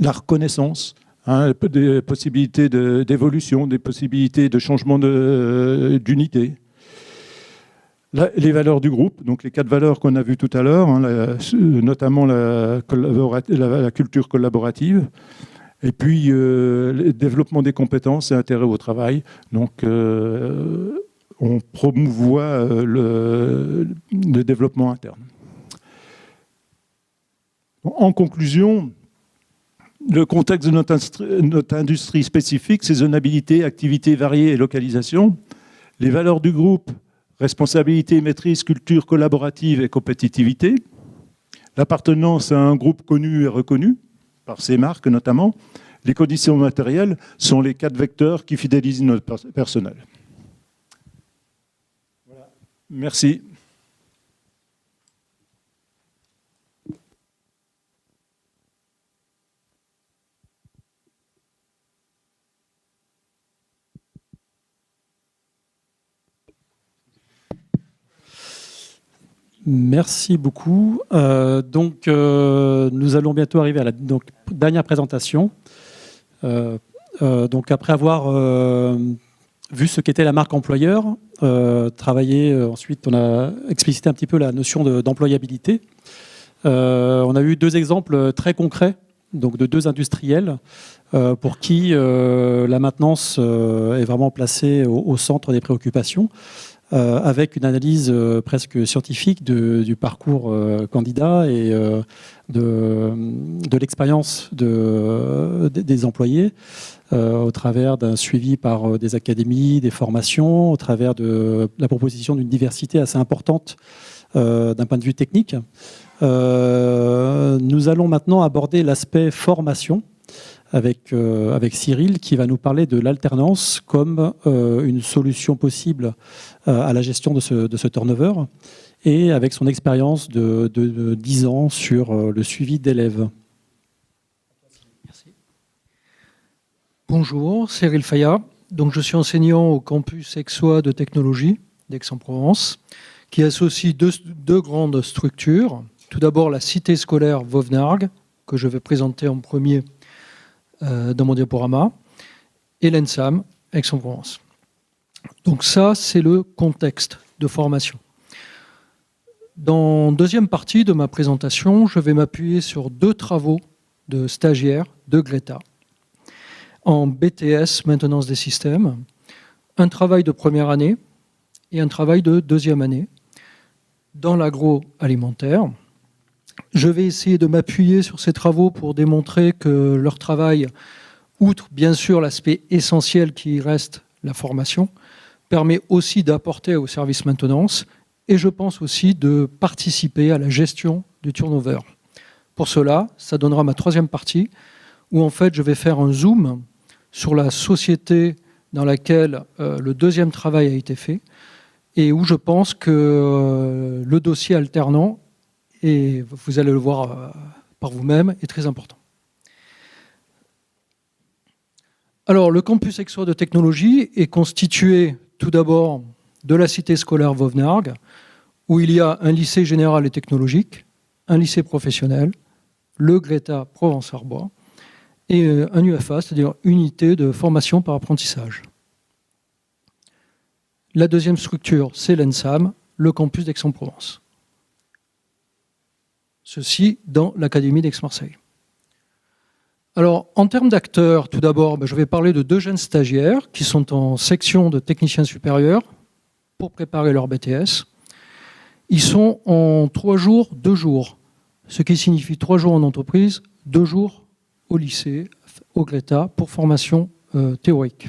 la reconnaissance, des possibilités d'évolution, des possibilités de changement d'unité. Les valeurs du groupe, donc les 4 valeurs qu'on a vues tout à l'heure, notamment la culture collaborative, et puis le développement des compétences et intérêt au travail. Donc on promouvoit le développement interne. En conclusion, le contexte de notre industrie spécifique, saisonnalité, activités variées et localisation, les valeurs du groupe, responsabilité, maîtrise, culture collaborative et compétitivité, l'appartenance à un groupe connu et reconnu, par ses marques notamment, les conditions matérielles sont les 4 vecteurs qui fidélisent notre personnel. Voilà. Merci. Merci beaucoup. Nous allons bientôt arriver à la dernière présentation. Donc après avoir vu ce qu'était la marque employeur, travaillé ensuite, on a explicité un petit peu la notion d'employabilité. On a eu 2 exemples très concrets, donc de 2 industriels pour qui la maintenance est vraiment placée au centre des préoccupations. Avec une analyse presque scientifique du parcours candidat et de l'expérience des employés au travers d'un suivi par des académies, des formations, au travers de la proposition d'une diversité assez importante d'un point de vue technique. Nous allons maintenant aborder l'aspect formation avec Cyril qui va nous parler de l'alternance comme une solution possible à la gestion de ce turnover et avec son expérience de 10 ans sur le suivi d'élèves. Merci. Bonjour, Cyril Fayat. Donc, je suis enseignant au campus Aixois de technologie d'Aix-en-Provence qui associe deux grandes structures. Tout d'abord, la cité scolaire Vauvenargues que je vais présenter en premier dans mon diaporama, et l'ENSAM, Aix-en-Provence. Donc ça, c'est le contexte de formation. Dans la deuxième partie de ma présentation, je vais m'appuyer sur 2 travaux de stagiaires de Greta en BTS, maintenance des systèmes, un travail de première année et un travail de deuxième année dans l'agroalimentaire. Je vais essayer de m'appuyer sur ces travaux pour démontrer que leur travail, outre bien sûr l'aspect essentiel qui reste la formation, permet aussi d'apporter au service maintenance et je pense aussi de participer à la gestion du turnover. Pour cela, ça donnera ma 3e partie où en fait je vais faire un zoom sur la société dans laquelle le 2e travail a été fait et où je pense que le dossier alternant, et vous allez le voir par vous-même, est très important. Alors, le campus Aixois de technologie est constitué tout d'abord de la cité scolaire Vauvenargues, où il y a un lycée général et technologique, un lycée professionnel, le Greta Provence-Arbois, et un UFA, c'est-à-dire unité de formation par apprentissage. La 2e structure, c'est l'ENSAM, le campus d'Aix-en-Provence. Ceci dans l'Académie d'Aix-Marseille. Alors, en termes d'acteurs, tout d'abord, je vais parler de 2 jeunes stagiaires qui sont en section de techniciens supérieurs pour préparer leur BTS. Ils sont en 3 jours, 2 jours, ce qui signifie 3 jours en entreprise, 2 jours au lycée, au Greta, pour formation théorique.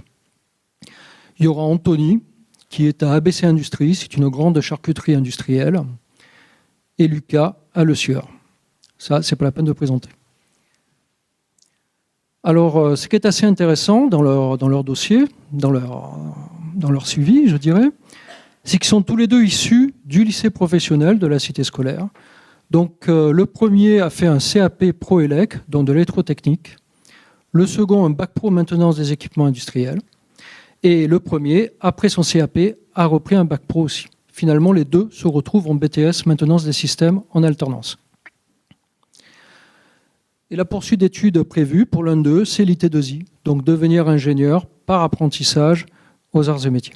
Il y aura Anthony, qui est à ABC Industries, c'est une grande charcuterie industrielle, et Lucas à Le Sieur. Ça, c'est pas la peine de présenter. Alors, ce qui est assez intéressant dans leur dossier, dans leur suivi, je dirais, c'est qu'ils sont tous les deux issus du lycée professionnel de la cité scolaire. Donc, le premier a fait un CAP Pro-Élec, donc de l'électrotechnique. Le second, un bac pro maintenance des équipements industriels. Et le premier, après son CAP, a repris un bac pro aussi. Finalement, les deux se retrouvent en BTS maintenance des systèmes en alternance. Et la poursuite d'études prévue pour l'un d'eux, c'est l'IT2I, donc devenir ingénieur par apprentissage aux arts et métiers.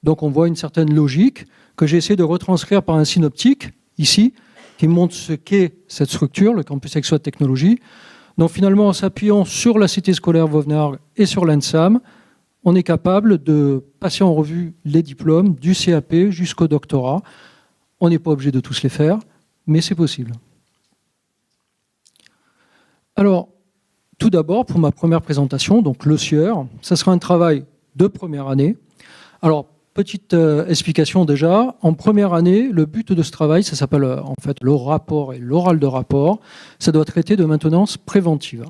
Donc on voit une certaine logique que j'ai essayé de retranscrire par un synoptique, ici, qui montre ce qu'est cette structure, le campus Aixois de technologie. Donc finalement, en s'appuyant sur la cité scolaire Vauvenargues et sur l'ENSAM, on est capable de passer en revue les diplômes du CAP jusqu'au doctorat. On n'est pas obligé de tous les faire, mais c'est possible. Alors, tout d'abord, pour ma première présentation, donc le Sieur, ça sera un travail de première année. Alors, petite explication déjà. En première année, le but de ce travail, ça s'appelle en fait le rapport et l'oral de rapport. Ça doit traiter de maintenance préventive.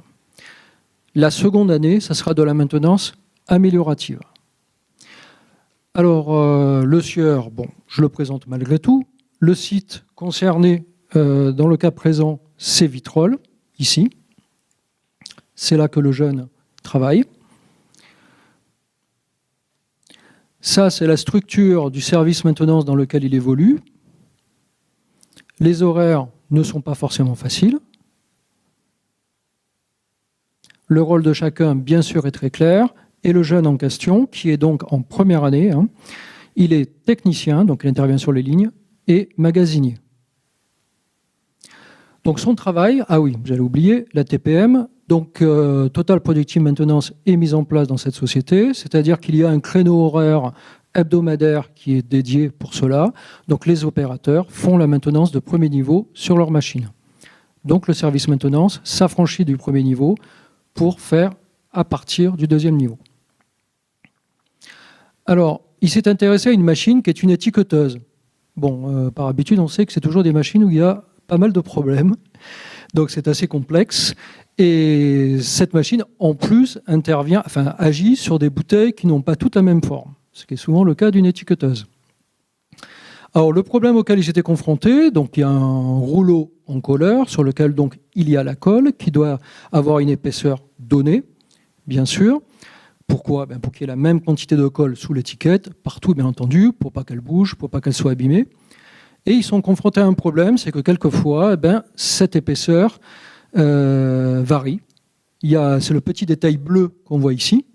La seconde année, ça sera de la maintenance améliorative. Alors, le Sieur, bon, je le présente malgré tout. Le site concerné, dans le cas présent, c'est Vitrolles, ici. C'est là que le jeune travaille. Ça, c'est la structure du service maintenance dans lequel il évolue. Les horaires ne sont pas forcément faciles. Le rôle de chacun, bien sûr, est très clair. Et le jeune en question, qui est donc en première année, il est technicien, donc il intervient sur les lignes, et magasinier. Donc son travail, ah oui, j'allais oublier, la TPM, donc Total Productive Maintenance est mise en place dans cette société, c'est-à-dire qu'il y a un créneau horaire hebdomadaire qui est dédié pour cela. Donc les opérateurs font la maintenance de premier niveau sur leur machine. Donc le service maintenance s'affranchit du premier niveau pour faire à partir du deuxième niveau. Alors, il s'est intéressé à une machine qui est une étiqueteuse. Bon, par habitude, on sait que c'est toujours des machines où il y a pas mal de problèmes. Donc c'est assez complexe. Et cette machine, en plus, agit sur des bouteilles qui n'ont pas toutes la même forme, ce qui est souvent le cas d'une étiqueteuse. Alors le problème auquel ils étaient confrontés, donc il y a un rouleau en colleur sur lequel donc il y a la colle qui doit avoir une épaisseur donnée, bien sûr. Pourquoi ? Pour qu'il y ait la même quantité de colle sous l'étiquette, partout bien entendu, pour pas qu'elle bouge, pour pas qu'elle soit abîmée. Et ils sont confrontés à un problème, c'est que quelquefois, cette épaisseur varie. C'est le petit détail bleu qu'on voit ici.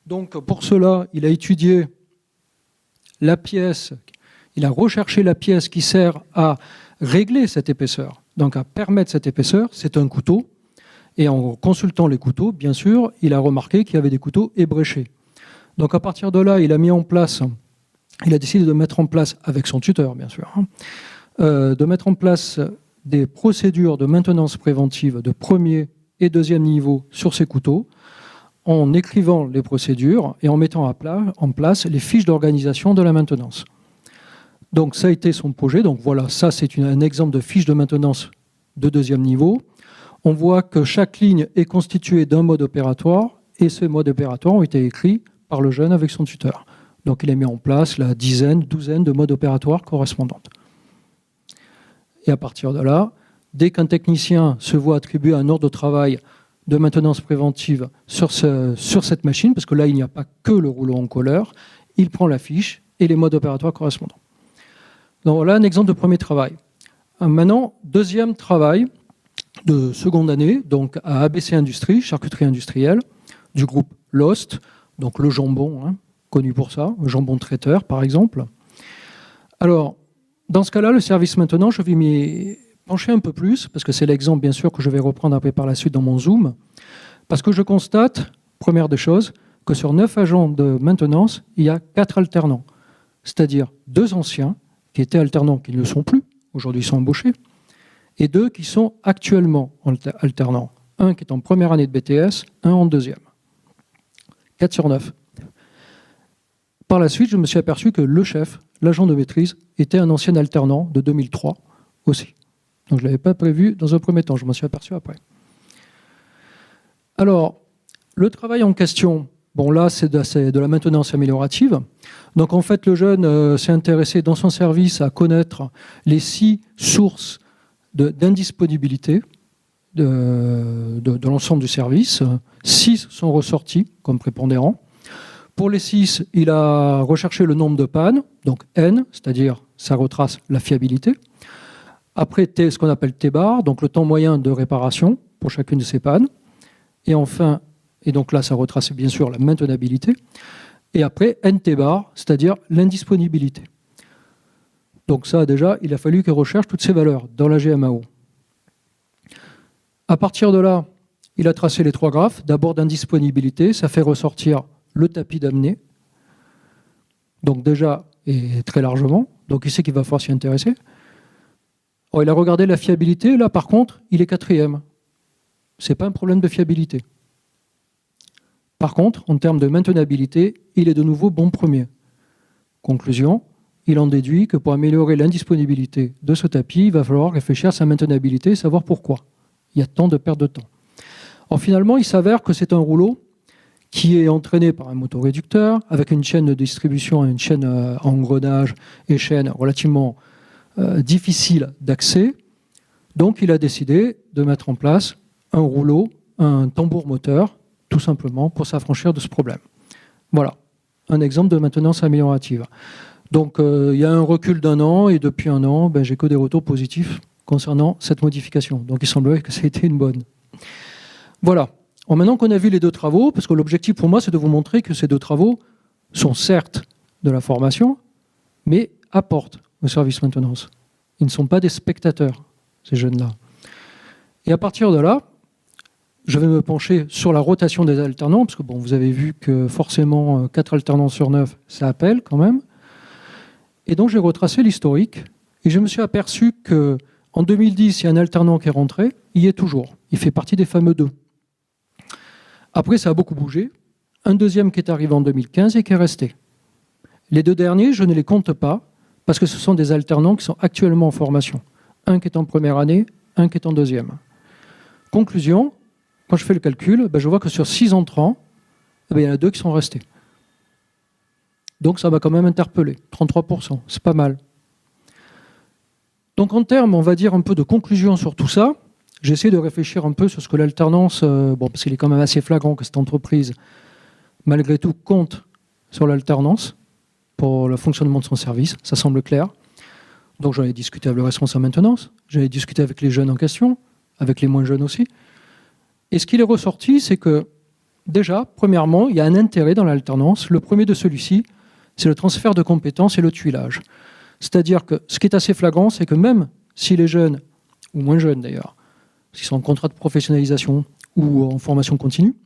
Donc pour cela, il a étudié la pièce, il a recherché la pièce qui sert à régler cette épaisseur, donc à permettre cette épaisseur, c'est un couteau. Et en consultant les couteaux, bien sûr, il a remarqué qu'il y avait des couteaux ébréchés. Donc à partir de là, il a décidé de mettre en place, avec son tuteur bien sûr, de mettre en place des procédures de maintenance préventive de premier et deuxième niveau sur ces couteaux, en écrivant les procédures et en mettant en place les fiches d'organisation de la maintenance. Donc ça a été son projet. Donc voilà, ça c'est un exemple de fiche de maintenance de deuxième niveau. On voit que chaque ligne est constituée d'un mode opératoire et ces modes opératoires ont été écrits par le jeune avec son tuteur. Donc il a mis en place la douzaine de modes opératoires correspondantes. Et à partir de là, dès qu'un technicien se voit attribuer un ordre de travail de maintenance préventive sur cette machine, parce que là il n'y a pas que le rouleau en colleur, il prend la fiche et les modes opératoires correspondants. Donc voilà un exemple de premier travail. Maintenant, deuxième travail de seconde année, donc à ABC Industries, charcuterie industrielle, du groupe Lost, donc le jambon, connu pour ça, le jambon traiteur par exemple. Alors, dans ce cas-là, le service maintenant, je vais m'y pencher un peu plus, parce que c'est l'exemple bien sûr que je vais reprendre après par la suite dans mon Zoom, parce que je constate, première des choses, que sur 9 agents de maintenance, il y a 4 alternants, c'est-à-dire 2 anciens qui étaient alternants, qui ne le sont plus, aujourd'hui ils sont embauchés, et 2 qui sont actuellement alternants. Un qui est en première année de BTS, un en deuxième. 4 sur 9. Par la suite, je me suis aperçu que le chef, l'agent de maîtrise, était un ancien alternant de 2003 aussi. Donc je ne l'avais pas prévu dans un premier temps, je m'en suis aperçu après. Alors, le travail en question, bon là c'est de la maintenance améliorative. Donc en fait le jeune s'est intéressé dans son service à connaître les 6 sources d'indisponibilité de l'ensemble du service. 6 sont ressortis comme prépondérants. Pour les 6, il a recherché le nombre de pannes, donc N, c'est-à-dire ça retrace la fiabilité. Après T, ce qu'on appelle T-bar, donc le temps moyen de réparation pour chacune de ces pannes. Et enfin, et donc là ça retrace bien sûr la maintenabilité. Et après NT-bar, c'est-à-dire l'indisponibilité. Donc ça déjà, il a fallu qu'il recherche toutes ces valeurs dans la GMAO. À partir de là, il a tracé les 3 graphes. D'abord d'indisponibilité, ça fait ressortir le tapis d'amener. Donc déjà, et très largement. Donc il sait qu'il va falloir s'y intéresser. Alors, il a regardé la fiabilité. Là, par contre, il est 4e. Ce n'est pas un problème de fiabilité. Par contre, en termes de maintenabilité, il est de nouveau bon premier. Conclusion, il en déduit que pour améliorer l'indisponibilité de ce tapis, il va falloir réfléchir à sa maintenabilité et savoir pourquoi. Il y a tant de perte de temps. Alors, finalement, il s'avère que c'est un rouleau qui est entraîné par un motoréducteur, avec une chaîne de distribution, une chaîne à engrenage et chaîne relativement difficile d'accès. Donc il a décidé de mettre en place un rouleau, un tambour moteur, tout simplement pour s'affranchir de ce problème. Voilà, un exemple de maintenance améliorative. Donc il y a un recul d'1 an, et depuis 1 an, j'ai que des retours positifs concernant cette modification. Donc il semblerait que ça a été une bonne. Voilà. Alors, maintenant qu'on a vu les 2 travaux, parce que l'objectif pour moi, c'est de vous montrer que ces 2 travaux sont certes de la formation, mais apportent au service maintenance. Ils ne sont pas des spectateurs, ces jeunes-là. Et à partir de là, je vais me pencher sur la rotation des alternants, parce que bon, vous avez vu que forcément 4 alternants sur 9, ça appelle quand même. Et donc j'ai retracé l'historique, et je me suis aperçu qu'en 2010, il y a un alternant qui est rentré, il y est toujours. Il fait partie des fameux 2. Après, ça a beaucoup bougé. Un deuxième qui est arrivé en 2015 et qui est resté. Les 2 derniers, je ne les compte pas, parce que ce sont des alternants qui sont actuellement en formation. Un qui est en première année, un qui est en 2e. Conclusion, quand je fais le calcul, je vois que sur 6 entrants, il y en a 2 qui sont restés. Donc ça m'a quand même interpellé. 33%, c'est pas mal. Donc en termes, on va dire un peu de conclusion sur tout ça, j'ai essayé de réfléchir un peu sur ce que l'alternance, parce qu'il est quand même assez flagrant que cette entreprise, malgré tout, compte sur l'alternance pour le fonctionnement de son service, ça semble clair. Donc j'en ai discuté avec le responsable maintenance, j'en ai discuté avec les jeunes en question, avec les moins jeunes aussi. Et ce qu'il est ressorti, c'est que déjà, premièrement, il y a un intérêt dans l'alternance. Le premier de celui-ci, c'est le transfert de compétences et le tuilage. C'est-à-dire que ce qui est assez flagrant, c'est que même si les jeunes, ou moins jeunes d'ailleurs, s'ils sont en contrat de professionnalisation ou en formation continue,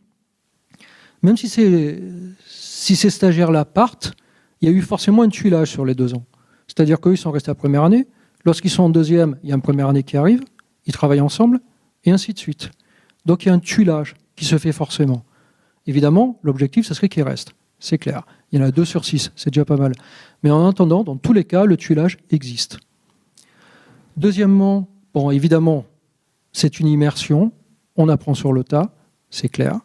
même si ces stagiaires-là partent, il y a eu forcément un tuilage sur les 2 ans. C'est-à-dire qu'eux, ils sont restés à la première année. Lorsqu'ils sont en 2e, il y a une première année qui arrive, ils travaillent ensemble, et ainsi de suite. Donc il y a un tuilage qui se fait forcément. Évidemment, l'objectif, ce serait qu'ils restent. C'est clair. Il y en a 2 sur 6, c'est déjà pas mal. Mais en attendant, dans tous les cas, le tuilage existe. Deuxièmement, bon, évidemment, c'est une immersion, on apprend sur le tas, c'est clair.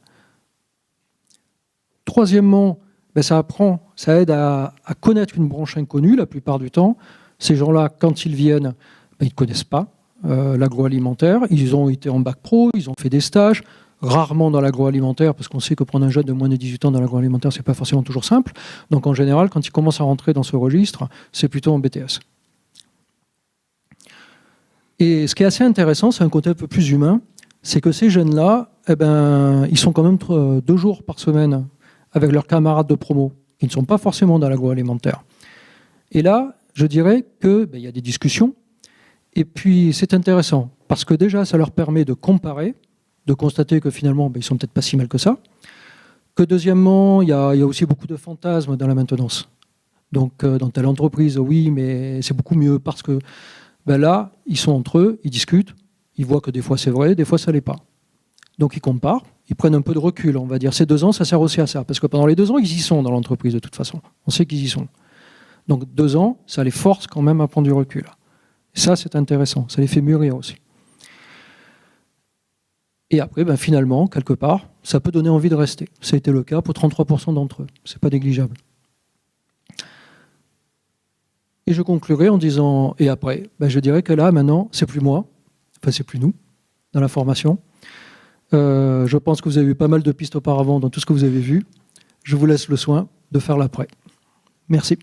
Troisièmement, ça aide à connaître une branche inconnue la plupart du temps. Ces gens-là, quand ils viennent, ils ne connaissent pas l'agroalimentaire. Ils ont été en bac pro, ils ont fait des stages, rarement dans l'agroalimentaire, parce qu'on sait que prendre un jeune de moins de 18 ans dans l'agroalimentaire, ce n'est pas forcément toujours simple. Donc en général, quand ils commencent à rentrer dans ce registre, c'est plutôt en BTS. Et ce qui est assez intéressant, c'est un côté un peu plus humain, c'est que ces jeunes-là, ils sont quand même 2 jours par semaine avec leurs camarades de promo, qui ne sont pas forcément dans l'agroalimentaire. Et là, je dirais qu'il y a des discussions, et puis c'est intéressant, parce que déjà, ça leur permet de comparer, de constater que finalement, ils ne sont peut-être pas si mal que ça, que deuxièmement, il y a aussi beaucoup de fantasmes dans la maintenance. Donc, dans telle entreprise, oui, mais c'est beaucoup mieux, parce que là, ils sont entre eux, ils discutent, ils voient que des fois c'est vrai, des fois ça ne l'est pas. Donc ils comparent, ils prennent un peu de recul, on va dire. Ces 2 ans, ça sert aussi à ça. Parce que pendant les 2 ans, ils y sont dans l'entreprise, de toute façon. On sait qu'ils y sont. Donc 2 ans, ça les force quand même à prendre du recul. Et ça, c'est intéressant. Ça les fait mûrir aussi. Et après, finalement, quelque part, ça peut donner envie de rester. Ça a été le cas pour 33% d'entre eux. Ce n'est pas négligeable. Et je conclurai en disant, et après, je dirais que là, maintenant, c'est plus moi, enfin c'est plus nous, dans la formation. Je pense que vous avez eu pas mal de pistes auparavant dans tout ce que vous avez vu. Je vous laisse le soin de faire l'après. Merci.